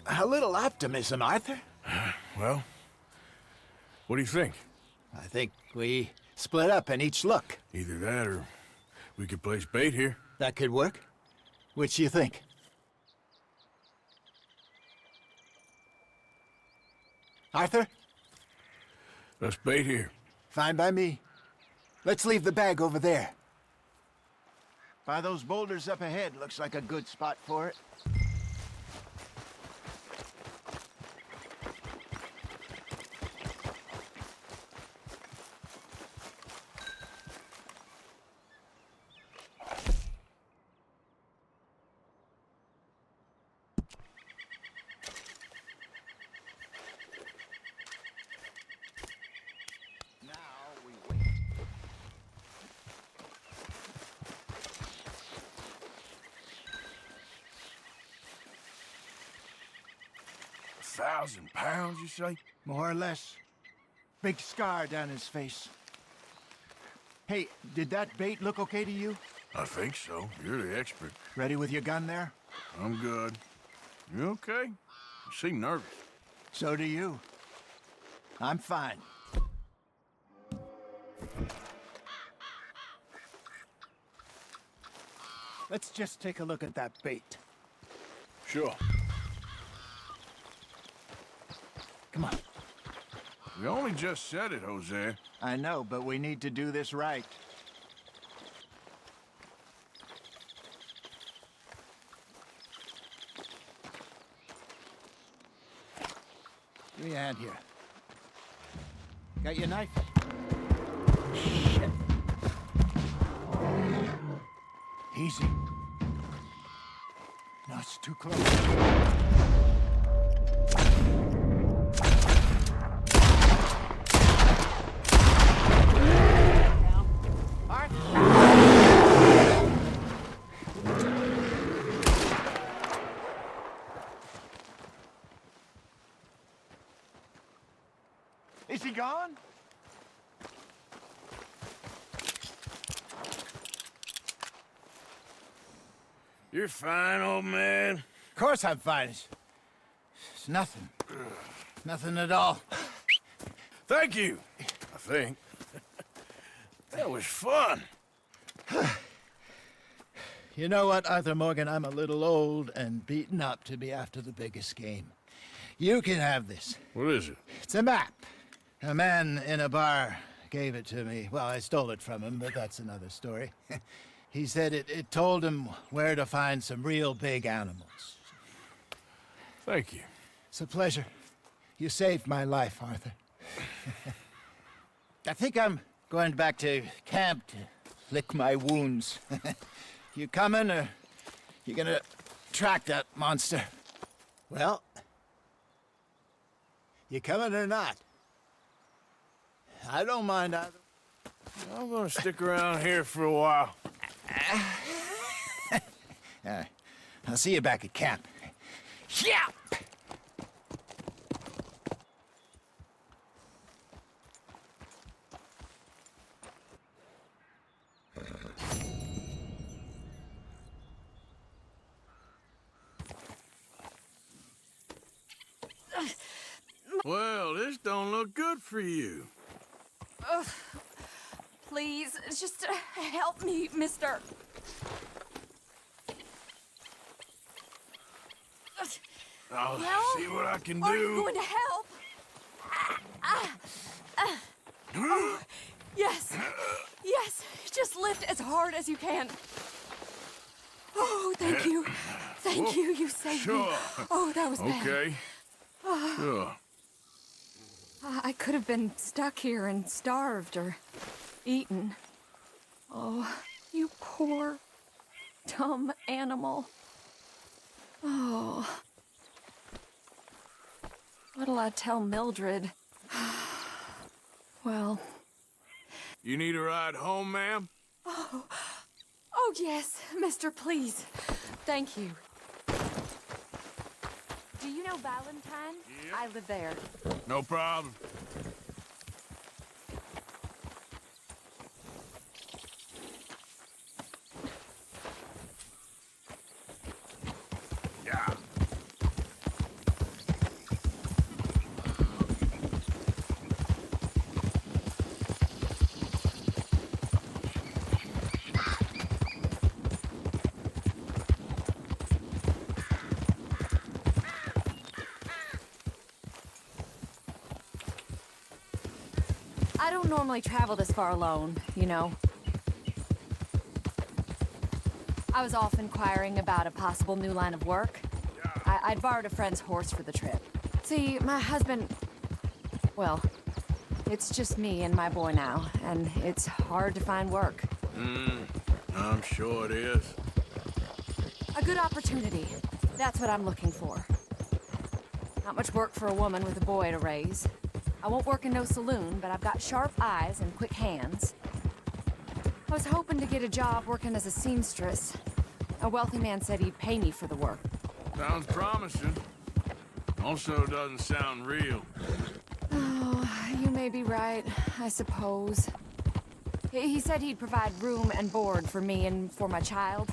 S19: A little optimism, Arthur.
S2: Well, what do you think?
S19: I think we split up and each look.
S2: Either that or we could place bait here.
S19: That could work. Which you think? Arthur?
S2: Let's bait here.
S19: Fine by me. Let's leave the bag over there. By those boulders up ahead, looks like a good spot for it.
S2: £1,000, you say?
S19: More or less. Big scar down his face. Hey, did that bait look okay to you?
S2: I think so. You're the expert.
S19: Ready with your gun there?
S2: I'm good. You okay? You seem nervous.
S19: So do you. I'm fine. Let's just take a look at that bait.
S2: Sure.
S19: Come on.
S2: We only just said it, Hosea.
S19: I know, but we need to do this right. Give me a hand here. Got your knife? Shit. Easy. No, it's too close. Is he gone?
S2: You're fine, old man.
S19: Of course I'm fine. It's nothing. Nothing at all.
S2: Thank you, I think. That was fun.
S19: You know what, Arthur Morgan? I'm a little old and beaten up to be after the biggest game. You can have this.
S2: What is it?
S19: It's a map. A man in a bar gave it to me. Well, I stole it from him, but that's another story. He said it told him where to find some real big animals.
S2: Thank you.
S19: It's a pleasure. You saved my life, Arthur. I think I'm going back to camp to lick my wounds. You coming, or you gonna track that monster? Well, you coming or not? I don't mind either.
S2: I'm gonna stick around here for a while.
S19: All right. I'll see you back at camp. Yeah!
S2: Well, this don't look good for you.
S4: Please, just help me, mister.
S2: I'll
S4: Well,
S2: see what I can do.
S4: Are you going to help? Oh, yes. Yes. Just lift as hard as you can. Oh, thank you. Thank you. You saved me. Oh, that was bad.
S2: Okay. Sure.
S4: I could have been stuck here and starved or eaten. Oh, you poor, dumb animal. Oh. What'll I tell Mildred? Well...
S2: You need a ride home, ma'am?
S4: Oh, yes, mister, please. Thank you. Do you know Valentine?
S2: Yep.
S4: I live there.
S2: No problem. Yeah.
S4: I don't normally travel this far alone, you know. I was off inquiring about a possible new line of work. I'd borrowed a friend's horse for the trip. See, my husband... Well, it's just me and my boy now, and it's hard to find work.
S2: I'm sure it is.
S4: A good opportunity. That's what I'm looking for. Not much work for a woman with a boy to raise. I won't work in no saloon, but I've got sharp eyes and quick hands. I was hoping to get a job working as a seamstress. A wealthy man said he'd pay me for the work.
S2: Sounds promising. Also doesn't sound real.
S4: Oh, you may be right, I suppose. He said he'd provide room and board for me and for my child.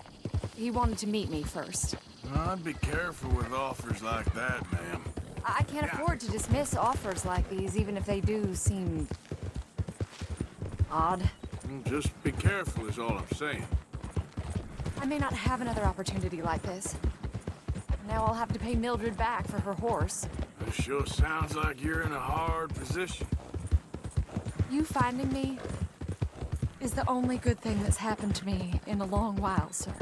S4: He wanted to meet me first.
S2: I'd be careful with offers like that, ma'am.
S4: I can't afford to dismiss offers like these, even if they do seem... odd.
S2: Just be careful is all I'm saying.
S4: I may not have another opportunity like this. Now I'll have to pay Mildred back for her horse.
S2: It sure sounds like you're in a hard position.
S4: You finding me is the only good thing that's happened to me in a long while, sir.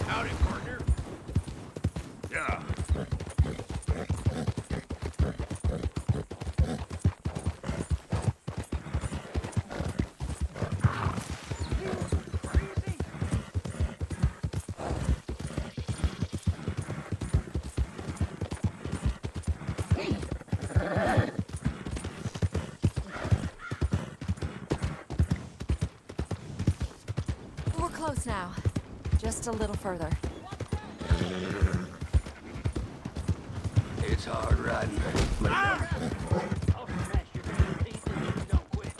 S2: Howdy, partner. Yeah.
S4: We're close now. Just a little further.
S1: It's hard riding.
S12: I'll smash your damn teeth if you don't quit.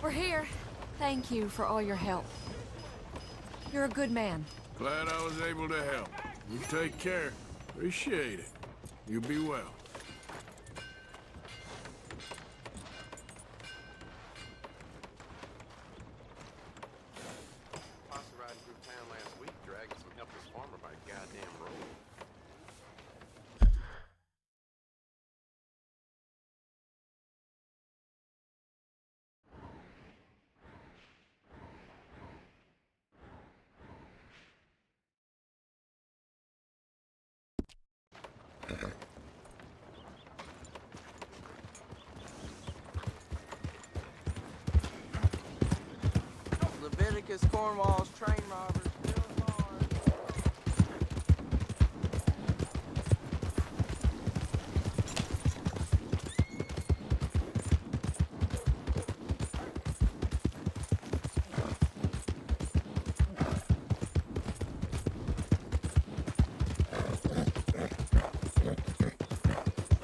S4: We're here. Thank you for all your help. You're a good man.
S2: Glad I was able to help. You take care. Appreciate it. You be well.
S17: Posse riding through town last week, dragging some helpless farmer by a goddamn road.
S20: Leviticus Cornwall's train robbers.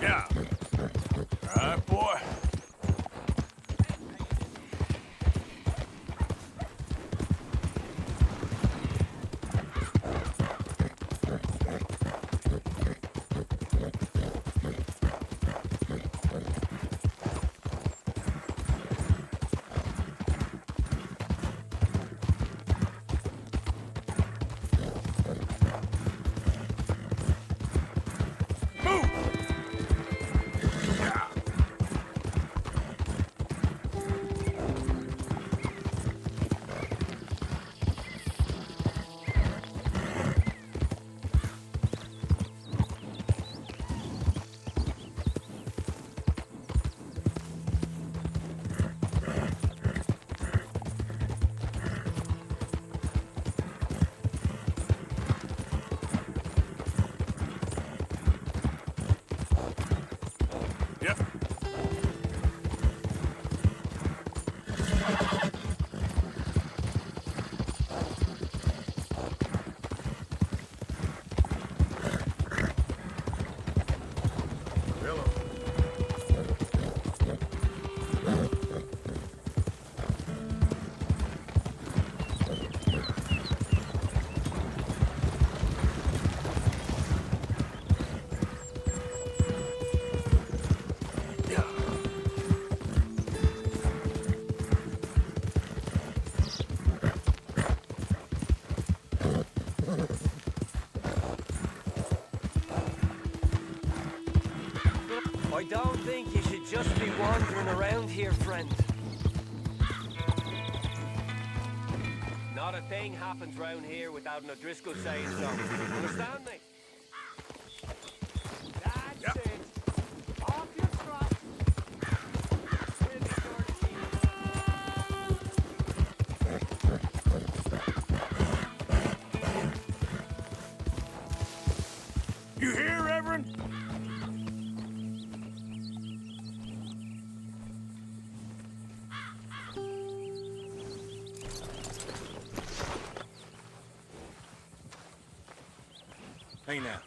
S2: Yeah. All right, boy.
S13: I don't think you should just be wandering around here, friend. Not a thing happens round here without an O'Driscoll saying so. Understand me? That's it. Off your trot.
S2: You hear, Reverend?
S12: Hey now,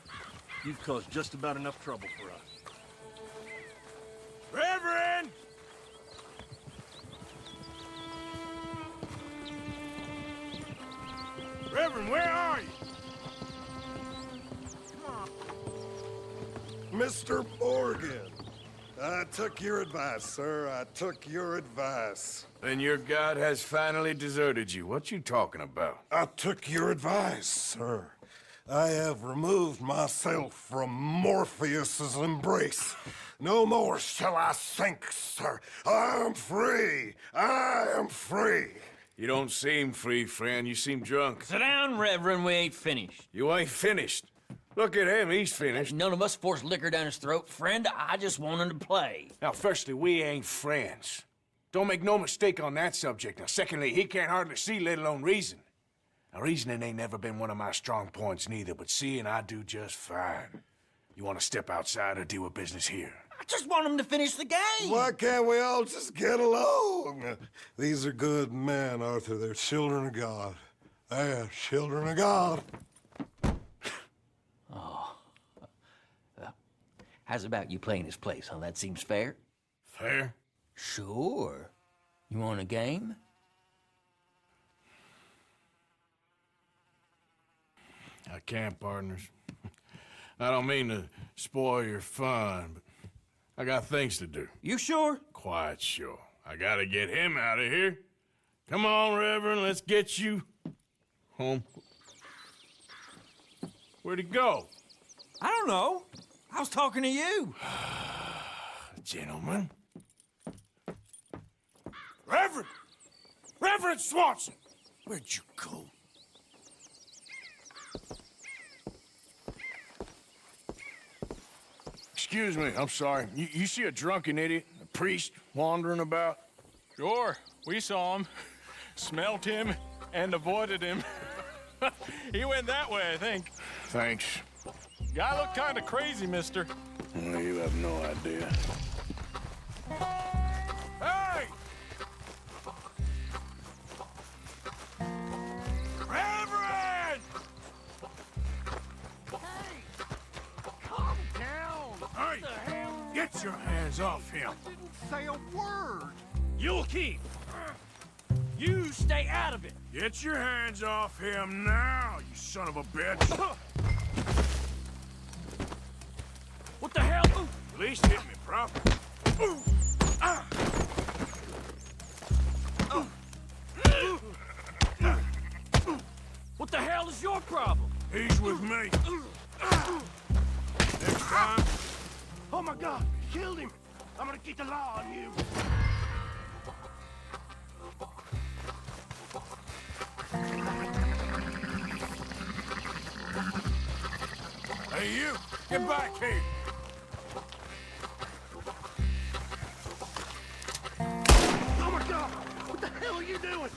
S12: you've caused just about enough trouble for us.
S2: Reverend! Reverend, where are you?
S15: Mr. Morgan, I took your advice, sir. I took your advice.
S2: Then your god has finally deserted you. What you talking about?
S15: I took your advice, sir. I have removed myself from Morpheus's embrace. No more shall I sink, sir. I am free. I am free.
S2: You don't seem free, friend. You seem drunk.
S21: Sit down, Reverend. We ain't finished.
S2: You ain't finished. Look at him. He's finished.
S21: None of us forced liquor down his throat. Friend, I just wanted to play.
S2: Now, firstly, we ain't friends. Don't make no mistake on that subject. Now, secondly, he can't hardly see, let alone reason. Now, reasoning ain't never been one of my strong points neither, but seeing I do just fine. You want to step outside or deal with business here?
S21: I just want them to finish the game.
S8: Why can't we all just get along? These are good men, Arthur. They're children of God. They're children of God.
S21: Oh. How's about you playing his place, huh? That seems fair?
S2: Fair?
S21: Sure. You want a game?
S2: I can't, partners. I don't mean to spoil your fun, but I got things to do.
S21: You sure?
S2: Quite sure. I gotta get him out of here. Come on, Reverend, let's get you home. Where'd he go?
S21: I don't know. I was talking to you.
S2: Gentlemen. Reverend! Reverend Swanson! Where'd you go? Excuse me, I'm sorry. You see a drunken idiot, a priest, wandering about?
S12: Sure, we saw him, smelt him, and avoided him. He went that way, I think.
S2: Thanks.
S12: Guy looked kind of crazy, mister.
S2: Well, you have no idea. Hey! Reverend! Hey! Calm down! Hey! What the hell? Get your hands off him!
S12: Didn't say a word.
S1: You'll keep. You stay out of it.
S2: Get your hands off him now, you son of a bitch!
S1: What the hell?
S2: At least hit me properly.
S1: What the hell is your problem?
S2: He's with me. Next time.
S1: Oh my God! Killed him! I'm gonna keep the law on you.
S2: Hey, you! Get back here!
S1: Oh my God! What the hell are you doing?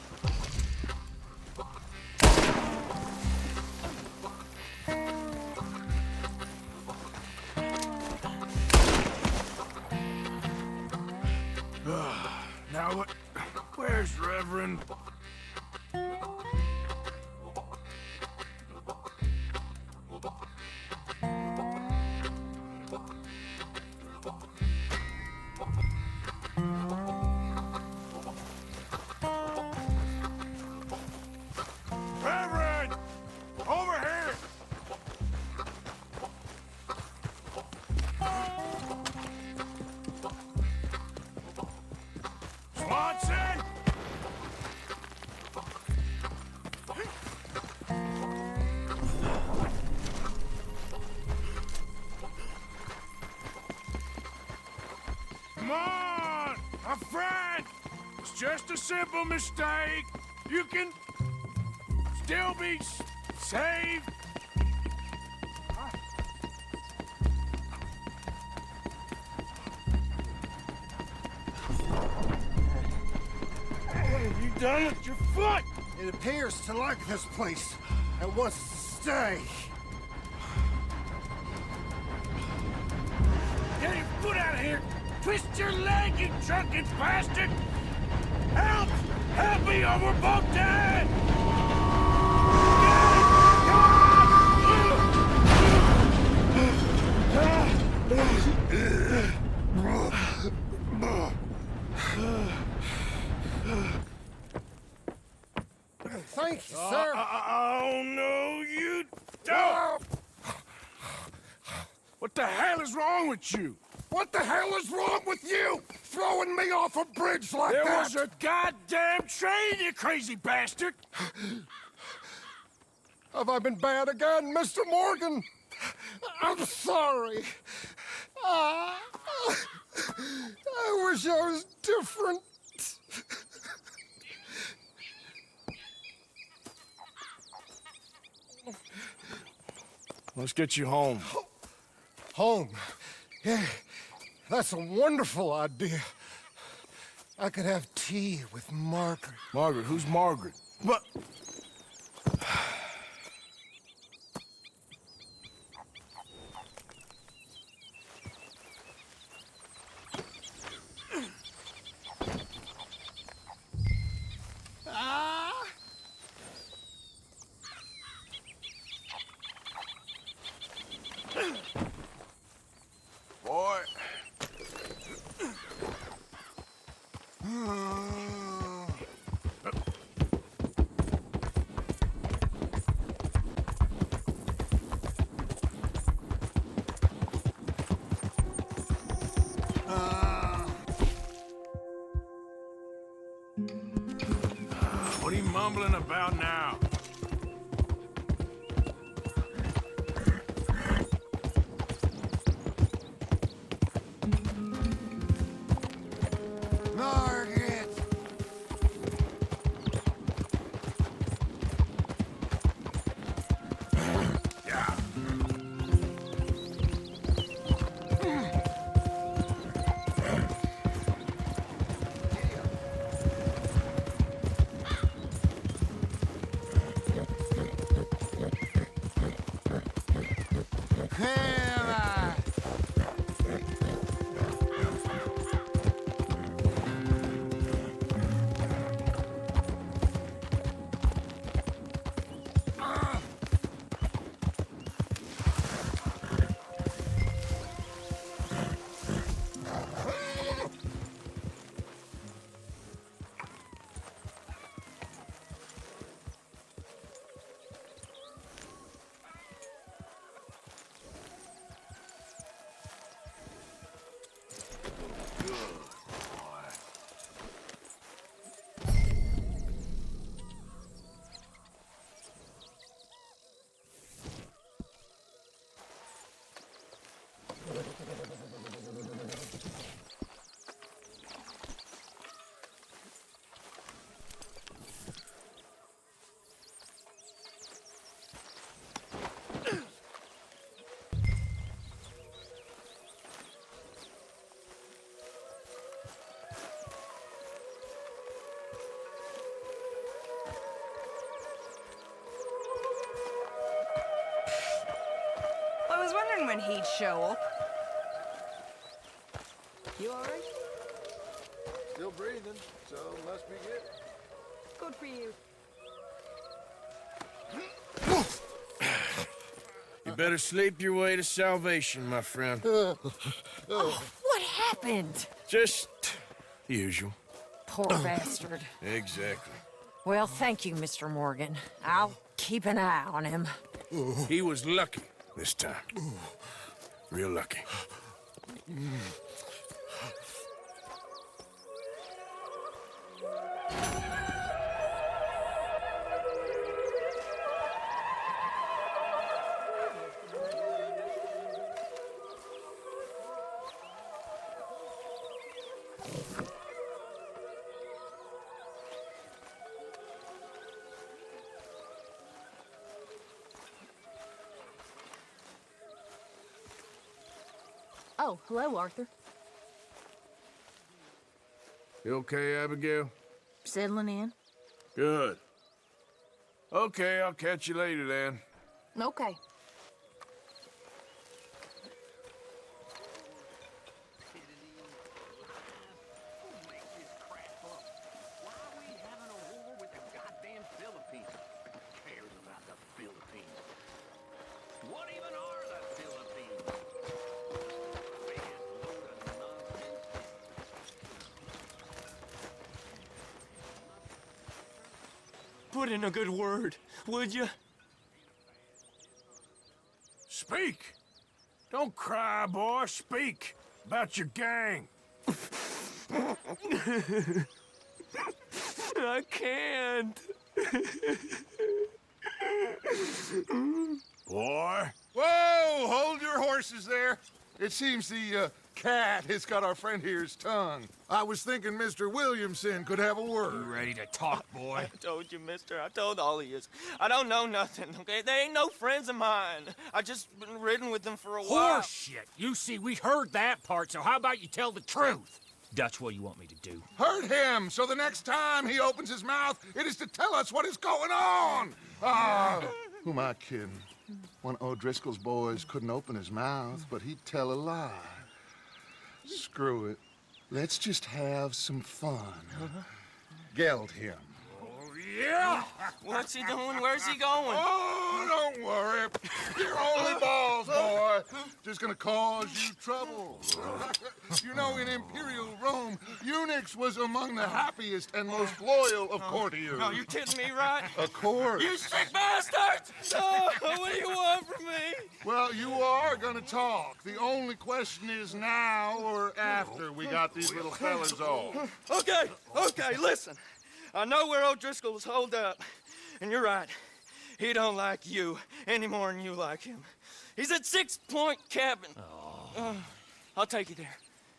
S2: Now what? Where's Reverend? Reverend! Over here! Swanson! Come on! My friend! It's just a simple mistake. You can still be saved. What have you done with your foot?
S8: It appears to like this place and wants to stay.
S2: Get your foot out of here! Twist your leg, you drunken bastard! Help! Help me, or we're both dead!
S8: Thank you, sir.
S2: Oh, no, you don't! What the hell is wrong with you?
S8: What the hell is wrong with you? Throwing me off a bridge like that?
S2: There was a goddamn train, you crazy bastard!
S8: Have I been bad again, Mr. Morgan? I'm sorry. I wish I was different.
S2: Let's get you home.
S8: Home? Yeah, that's a wonderful idea. I could have tea with Margaret.
S2: Margaret? Who's Margaret? What? killing about now?
S3: Margaret!
S2: Yeah.
S3: Hammer!
S6: I was wondering when he'd show up.
S20: You all right? Still breathing, so must be good.
S6: Good for you.
S2: You better sleep your way to salvation, my friend.
S4: Oh, what happened?
S2: Just the usual.
S4: Poor bastard.
S2: Exactly.
S4: Well, thank you, Mr. Morgan. I'll keep an eye on him.
S2: He was lucky this time. Real lucky.
S4: Oh, hello, Arthur.
S2: You okay, Abigail?
S9: Settling in?
S2: Good. Okay, I'll catch you later then.
S4: Okay.
S13: Put in a good word, would you?
S2: Speak! Don't cry, boy. Speak about your gang.
S13: I can't.
S2: Boy.
S15: Whoa! Hold your horses there. It seems the cat has got our friend here's tongue. I was thinking Mr. Williamson could have a word.
S13: You ready to talk, boy?
S20: I told you, mister. I told all of you. I don't know nothing, okay? They ain't no friends of mine. I just been riding with them for a while.
S13: Horseshit! You see, we heard that part, so how about you tell the truth? Dutch, what do you want me to do?
S15: Hurt him, so the next time he opens his mouth, it is to tell us what is going on. Ah, who am I kidding? One of O'Driscoll's boys couldn't open his mouth, but he'd tell a lie. Screw it. Let's just have some fun. Geld him.
S20: Yeah! What's he doing? Where's he going?
S15: Oh, don't worry. You're only balls, boy. Just gonna cause you trouble. You know, in Imperial Rome, eunuchs was among the happiest and most loyal of courtiers.
S20: No, you kidding me, right?
S15: Of course.
S20: You sick bastards! Oh, what do you want from me?
S15: Well, you are gonna talk. The only question is now or after we got these little fellas off.
S20: Okay, listen. I know where O'Driscoll is holed up. And you're right. He don't like you any more than you like him. He's at 6 Point Cabin. I'll take you there.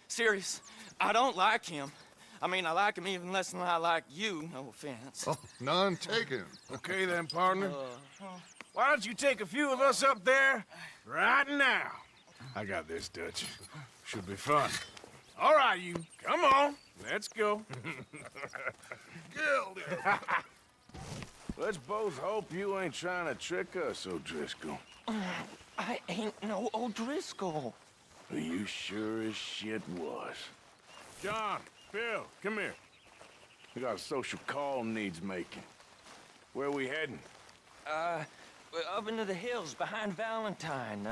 S20: Serious. I don't like him. I mean, I like him even less than I like you, no offense.
S15: Oh, none taken.
S2: Okay then, partner. Why don't you take a few of us up there right now? I got this, Dutch. Should be fun. All right, you. Come on. Let's go. Let's both hope you ain't trying to trick us, O'Driscoll.
S20: I ain't no O'Driscoll.
S2: You sure as shit was. John, Bill, come here. We got a social call needs making. Where are we heading?
S20: Up into the hills behind Valentine.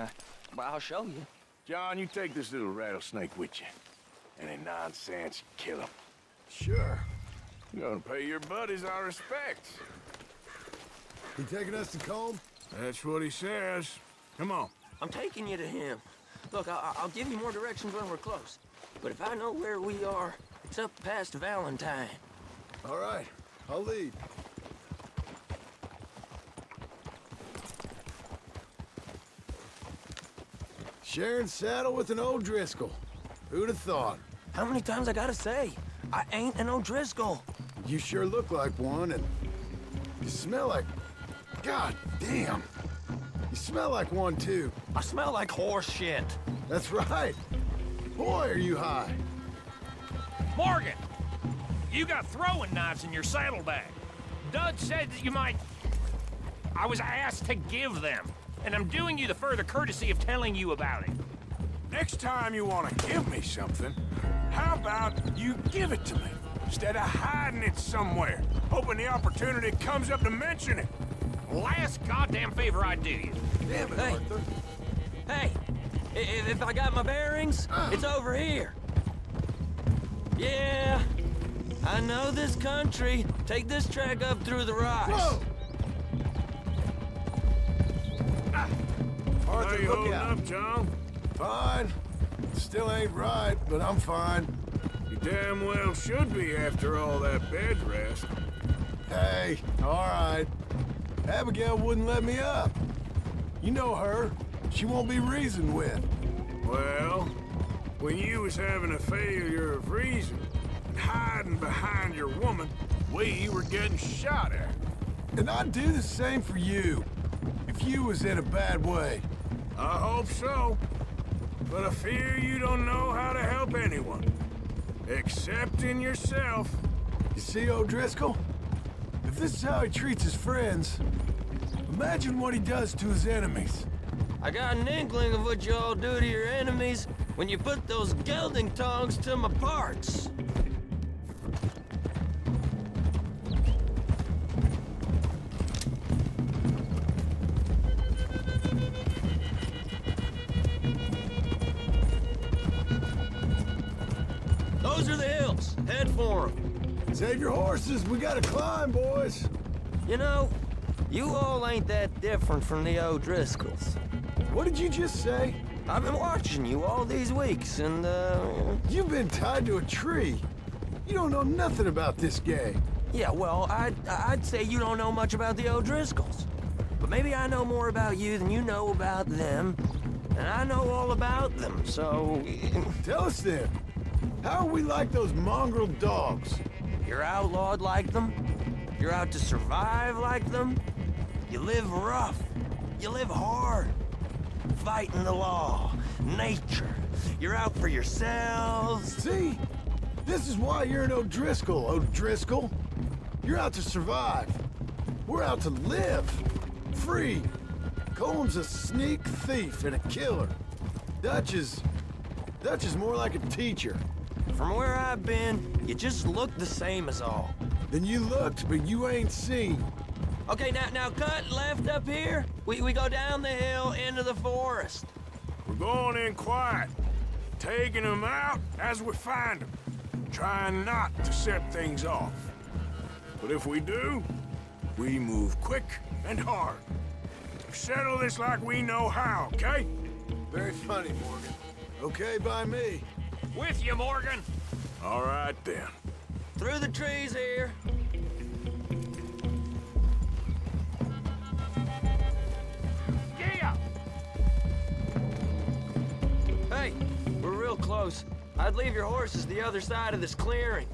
S20: Well, I'll show you.
S2: John, you take this little rattlesnake with you. Any nonsense, kill him.
S1: Sure.
S2: You're gonna pay your buddies our respects.
S1: He taking us to Combe?
S2: That's what he says. Come on.
S20: I'm taking you to him. Look, I'll give you more directions when we're close. But if I know where we are, it's up past Valentine.
S1: All right, I'll lead. Sharing saddle with an O'Driscoll. Who'd have thought?
S20: How many times I gotta say? I ain't an O'Driscoll.
S1: You sure look like one, and you smell like... God damn. You smell like one, too.
S20: I smell like horse shit.
S1: That's right. Boy, are you high.
S12: Morgan! You got throwing knives in your saddlebag. Dud said that you might... I was asked to give them, and I'm doing you the further courtesy of telling you about it.
S2: Next time you want to give me something, how about you give it to me, instead of hiding it somewhere, hoping the opportunity comes up to mention it?
S12: Last goddamn favor I do you.
S1: Damn it,
S20: Hey.
S1: Arthur.
S20: Hey, if I got my bearings, it's over here. Yeah, I know this country. Take this track up through the rocks.
S1: Whoa!
S2: How
S1: Arthur,
S2: you
S1: look
S2: holding
S1: out.
S2: up, John?
S1: Fine. Still ain't right, but I'm fine.
S2: You damn well should be after all that bed rest.
S1: Hey, all right. Abigail wouldn't let me up. You know her. She won't be reasoned with.
S2: Well, when you was having a failure of reason, and hiding behind your woman, we were getting shot at.
S1: And I'd do the same for you, if you was in a bad way.
S2: I hope so. But I fear you don't know how to help anyone. Except in yourself.
S1: You see, O'Driscoll? If this is how he treats his friends, imagine what he does to his enemies.
S20: I got an inkling of what you all do to your enemies when you put those gelding tongs to my parts. Those are the hills. Head for them.
S1: Save your horses. We gotta climb, boys.
S20: You know, you all ain't that different from the O'Driscolls.
S1: What did you just say?
S20: I've been watching you all these weeks, and,
S1: You've been tied to a tree. You don't know nothing about this gang.
S20: Yeah, well, I'd say you don't know much about the O'Driscolls. But maybe I know more about you than you know about them. And I know all about them, so...
S1: Tell us then. How are we like those mongrel dogs?
S20: You're outlawed like them. You're out to survive like them. You live rough. You live hard. Fighting the law, nature. You're out for yourselves.
S1: See? This is why you're an O'Driscoll, O'Driscoll. You're out to survive. We're out to live. Free. Combs a sneak thief and a killer. Dutch is more like a teacher.
S20: From where I've been, you just look the same as all.
S1: Then you looked, but you ain't seen.
S20: Okay, now cut left up here. We go down the hill into the forest.
S2: We're going in quiet, taking them out as we find them, trying not to set things off. But if we do, we move quick and hard. Settle this like we know how, okay?
S1: Very funny, Morgan. Okay by me.
S12: With you, Morgan.
S2: All right, then.
S20: Through the trees here.
S13: knows. I'd leave your horses the other side of this clearing.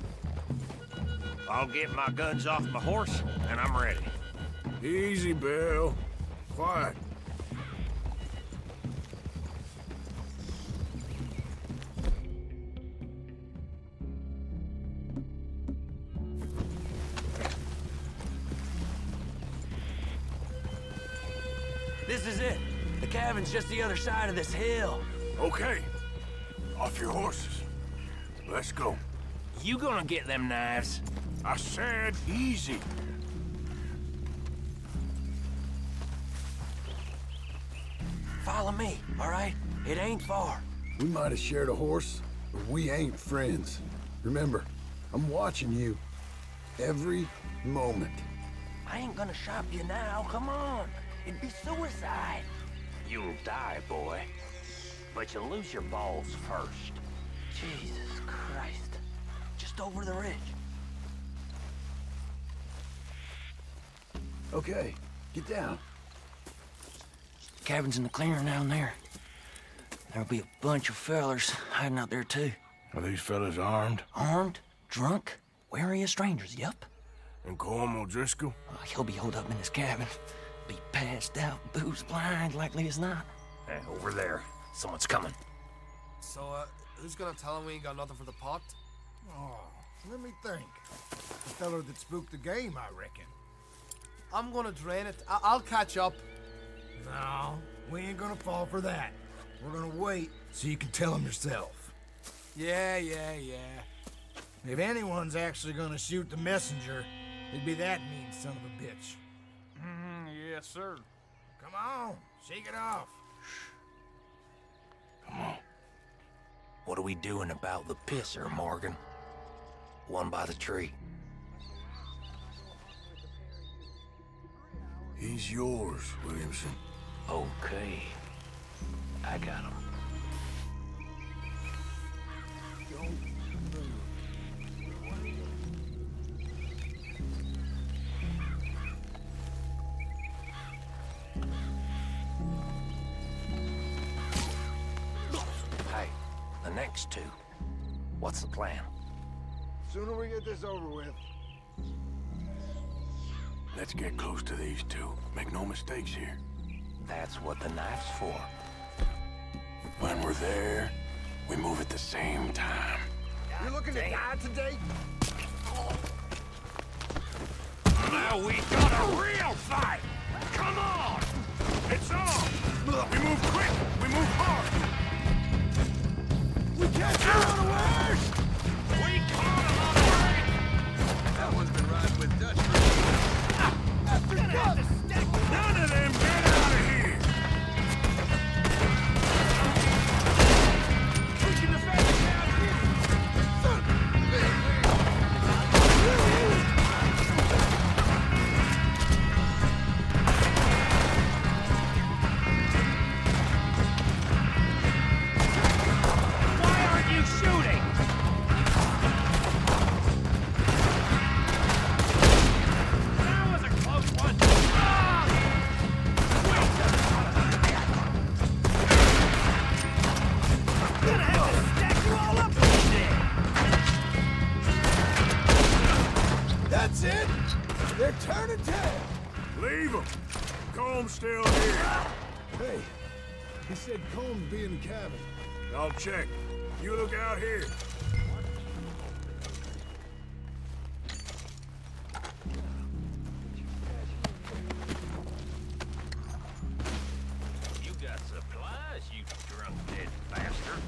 S12: I'll get my guns off my horse, and I'm ready.
S2: Easy, Bill. Quiet.
S13: This is it. The cabin's just the other side of this hill.
S2: Okay. Off your horses. Let's go.
S12: You gonna get them knives?
S2: I said easy.
S13: Follow me, all right? It ain't far.
S1: We might have shared a horse, but we ain't friends. Remember, I'm watching you. Every moment.
S12: I ain't gonna shop you now, come on. It'd be suicide. You'll die, boy. But you'll lose your balls first. Jesus Christ. Just over the ridge.
S1: Okay, get down.
S13: Cabin's in the clearing down there. There'll be a bunch of fellers hiding out there, too.
S2: Are these fellas armed?
S13: Armed, drunk, wary of strangers, yup.
S2: And Colm O'Driscoll?
S13: He'll be holed up in his cabin. Be passed out, booze blind, likely as not.
S12: Over there. Someone's coming.
S11: So, who's gonna tell him we ain't got nothing for the pot?
S19: Oh, let me think. The feller that spooked the game, I reckon.
S11: I'm gonna drain it. I'll catch up.
S19: No, we ain't gonna fall for that. We're gonna wait so you can tell him yourself.
S11: Yeah.
S19: If anyone's actually gonna shoot the messenger, it'd be that mean son of a bitch.
S12: Yes, sir.
S19: Come on, shake it off.
S12: Come on. What are we doing about the pisser, Morgan? One by the tree.
S2: He's yours, Williamson.
S12: Okay. I got him. Hey, the next two. What's the plan?
S1: Sooner we get this over with.
S2: Let's get close to these two. Make no mistakes here.
S12: That's what the knife's for.
S2: When we're there, we move at the same time.
S19: You looking to die today?
S12: Now we got a real fight! Come on!
S2: It's on! We move quick! We move hard!
S1: We can't get unawares!
S12: We caught him on the way!
S10: That one's been riding with Dutch.
S2: None of them get out of here!
S12: We can defend the town here! Why aren't you shooting? That was a close one. Gonna have to stack you all up this day.
S1: That's it! They're turning tail!
S2: Leave them! Comb's still here.
S1: Hey, he said Combs be in the cabin.
S2: I'll check. You look out here.
S12: You got supplies, you drunk dead bastard.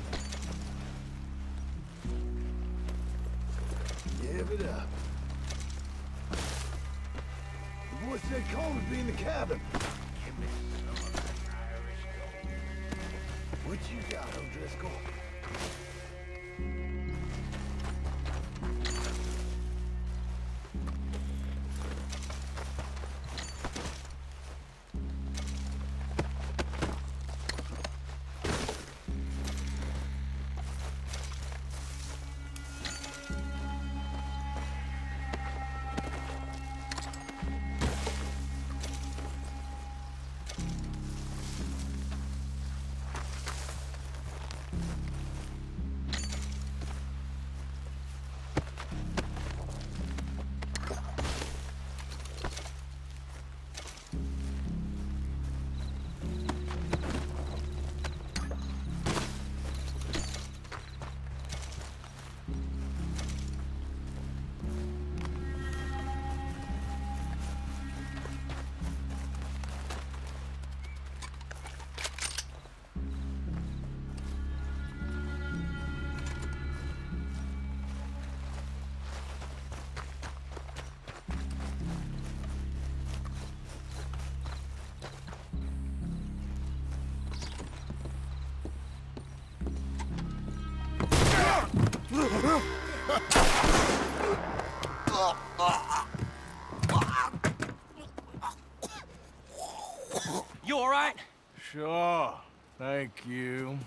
S1: Give it up. The boy said Combs be in the cabin. What you got, O'Driscoll?
S20: You all right?
S2: Sure. Thank you.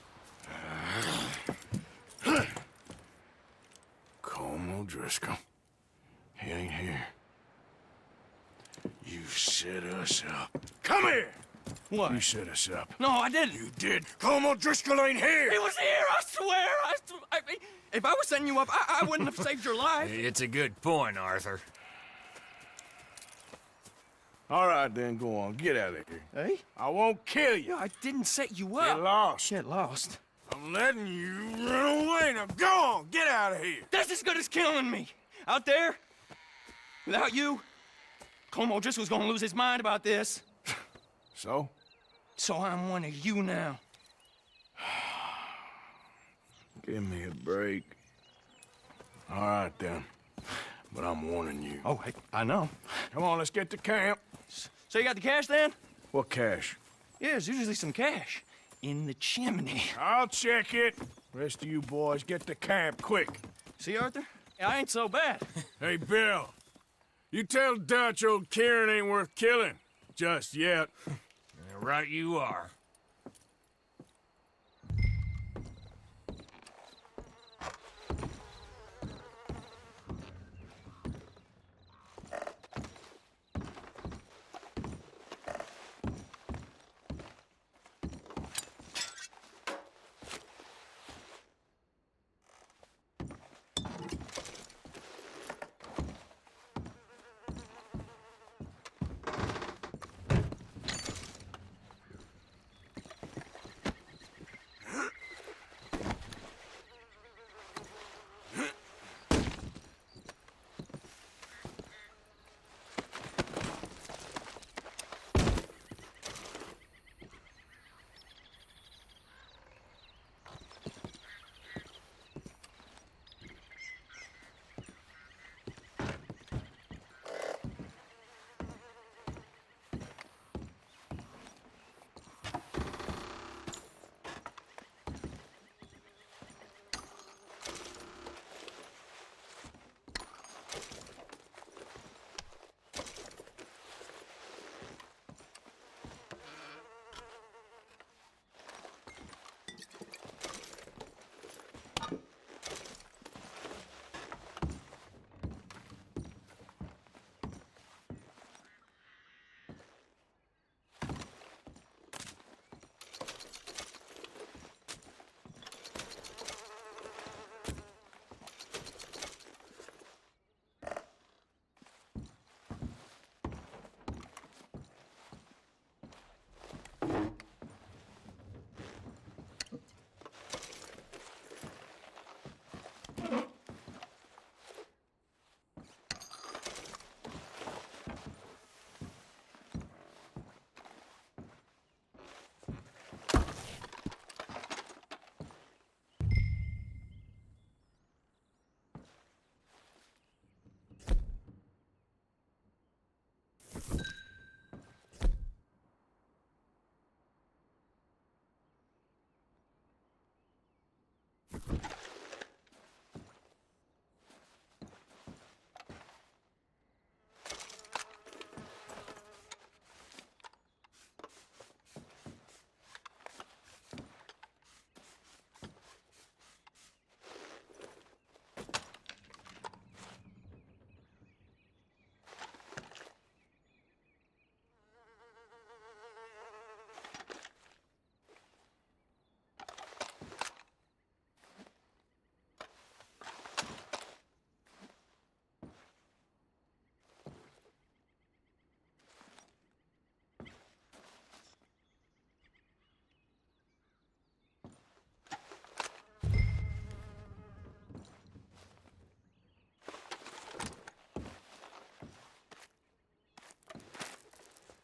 S2: Colm O'Driscoll. He ain't here. You set us up. Come here!
S20: What?
S2: You set us up.
S20: No, I didn't.
S2: You did. Colm O'Driscoll ain't here!
S20: He was here, I swear! If I was setting you up, I wouldn't have saved your life.
S12: It's a good point, Arthur.
S2: All right, then, go on. Get out of here.
S20: Hey?
S2: I won't kill you.
S20: I didn't set you up.
S2: Get lost.
S20: Get lost.
S2: I'm letting you run away. Now go on. Get out of here.
S20: That's as good as killing me. Out there, without you, Colm O'Driscoll's gonna lose his mind about this.
S2: So?
S20: So I'm one of you now.
S2: Give me a break. All right, then. But I'm warning you.
S20: Oh, hey, I know.
S2: Come on, let's get to camp.
S20: So you got the cash, then?
S2: What cash?
S20: Yeah, there's usually some cash in the chimney.
S2: I'll check it. Rest of you boys, get to camp, quick.
S20: See, Arthur? I ain't so bad.
S2: Hey, Bill. You tell Dutch old Kieran ain't worth killing. Just yet.
S12: Right you are.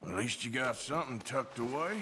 S2: At least you got something tucked away.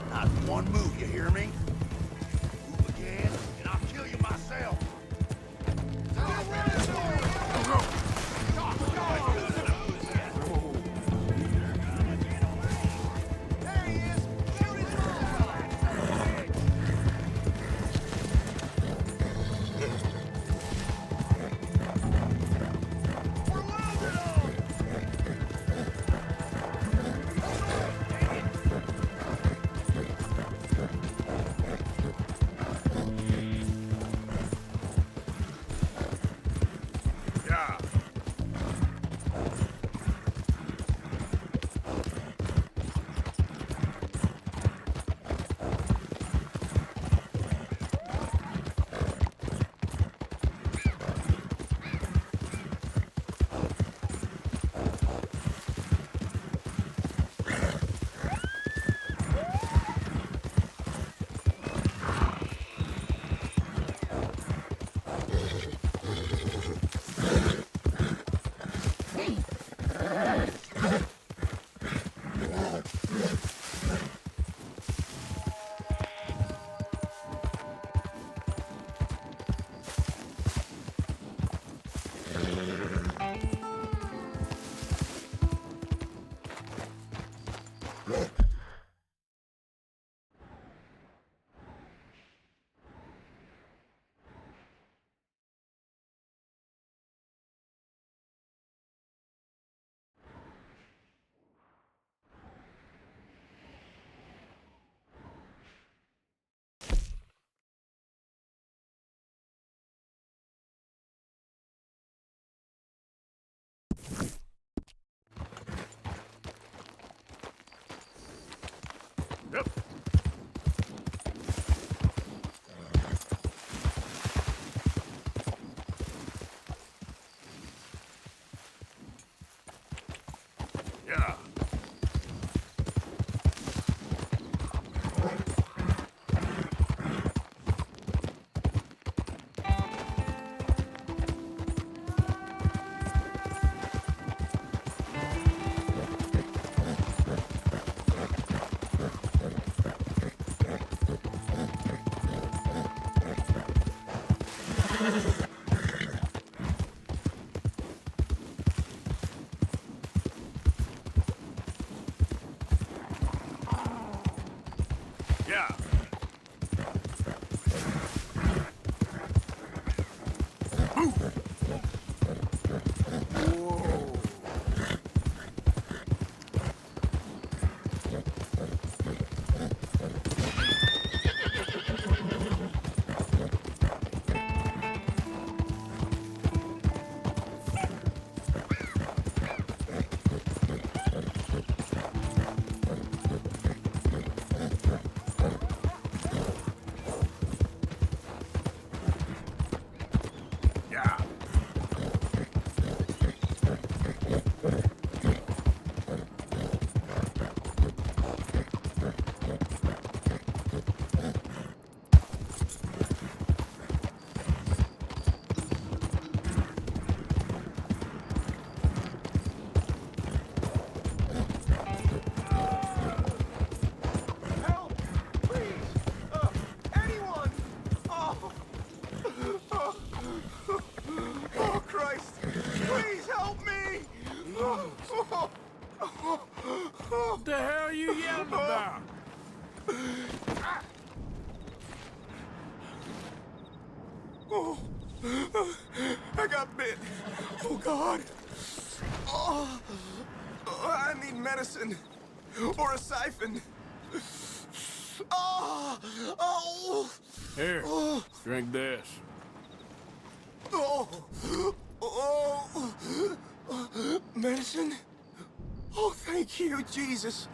S19: Not one move, you hear me? Move again, and I'll kill you myself.
S2: Yep. Yeah. Yeah. What the hell are you yelling about?
S3: I got bit. Oh, God. Oh, I need medicine. Or a siphon. Oh! Oh!
S2: Here, drink this.
S3: Oh! Oh! Medicine? Oh, thank you, Jesus.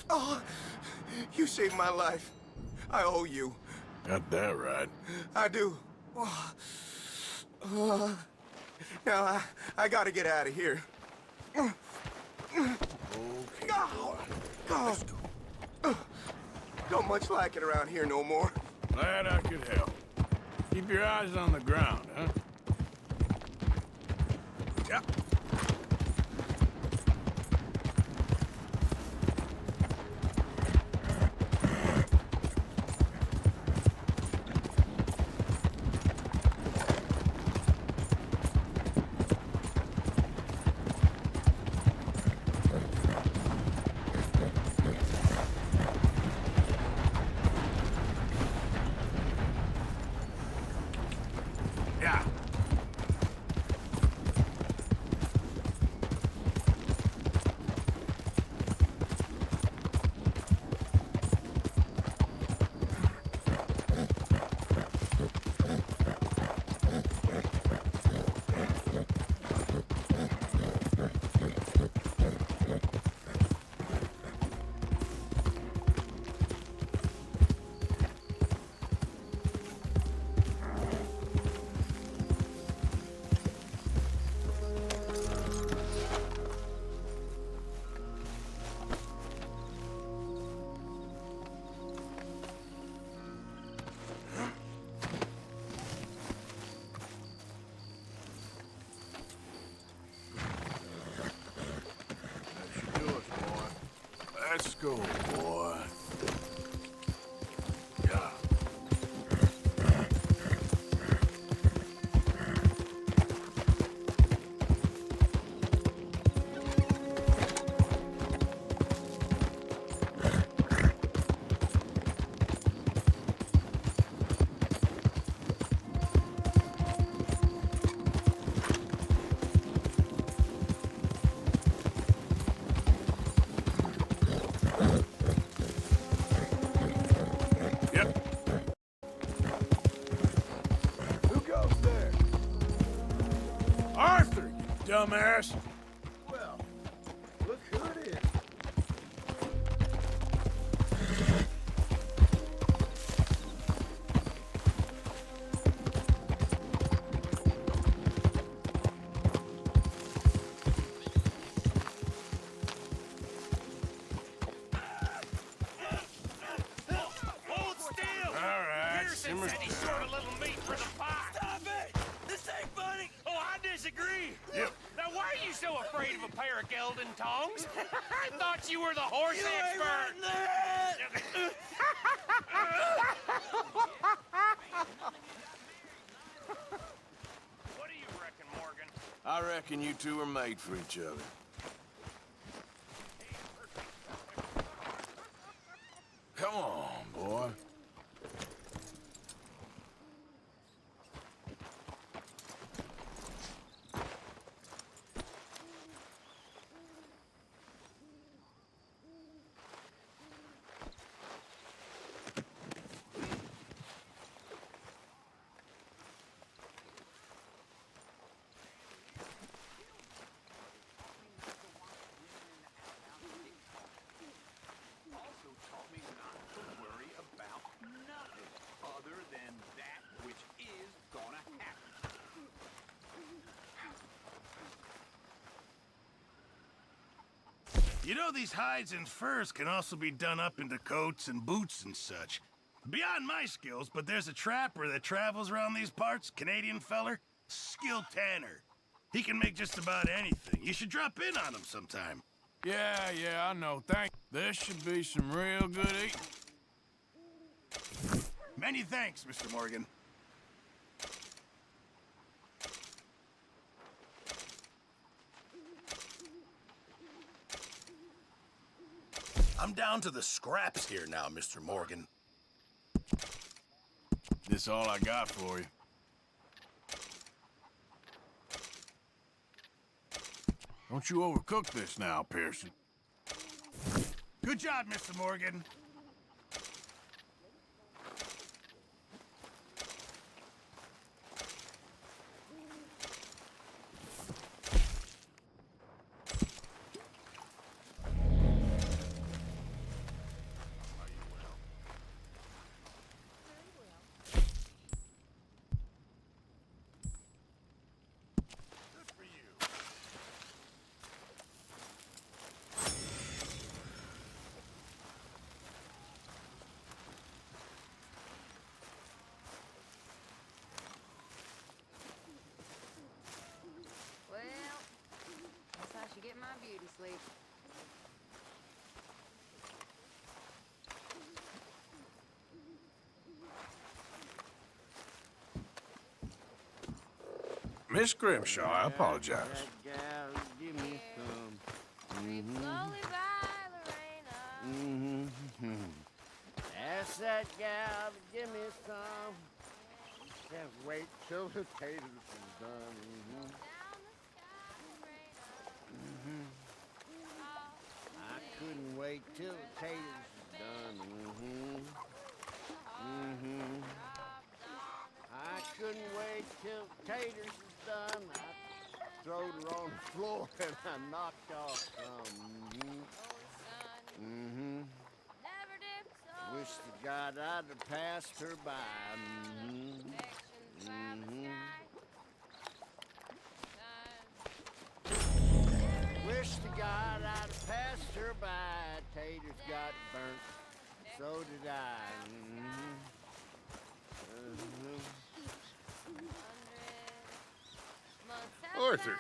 S3: Oh, you saved my life. I owe you.
S2: Got that right.
S3: I do. Now, I gotta get out of here.
S2: Okay, boy.
S3: Let's go. Don't much like it around here no more.
S2: Glad I could help. Keep your eyes on the ground, huh? Yep. Yeah. Let's go, boy. Yeah. Arthur, you dumbass!
S1: Well, look who it is.
S12: Hold still!
S2: All right,
S12: Pearson
S2: simmer
S12: said he stored a little meat for the pot. Stop it! This ain't funny! Oh, I disagree!
S2: Yep.
S12: Now, why are you so afraid of a pair of gelding tongs? I thought you were the horse expert! What do you reckon, Morgan?
S2: I reckon you two are made for each other. Come on, boy.
S7: You know, these hides and furs can also be done up into coats and boots and such. Beyond my skills, but there's a trapper that travels around these parts, Canadian feller, skilled tanner. He can make just about anything. You should drop in on him sometime.
S2: Yeah, I know. This should be some real good eating.
S7: Many thanks, Mr. Morgan. I'm down to the scraps here now, Mr. Morgan.
S2: this all I got for you. Don't you overcook this now, Pearson.
S7: Good job, Mr. Morgan.
S4: Get my beauty sleep.
S2: Miss Grimshaw, I apologize.
S14: Give me some.
S4: Slowly by Lorena.
S14: Ask that gal to give me some. Just wait till the taters is done. I couldn't wait till the taters is done. I couldn't wait till the taters is done. I throwed her on the floor and I knocked off some. Wish to God I'd have passed her by. Wish to God I'd have passed her by. Taters got burnt, so did I.
S15: Arthur,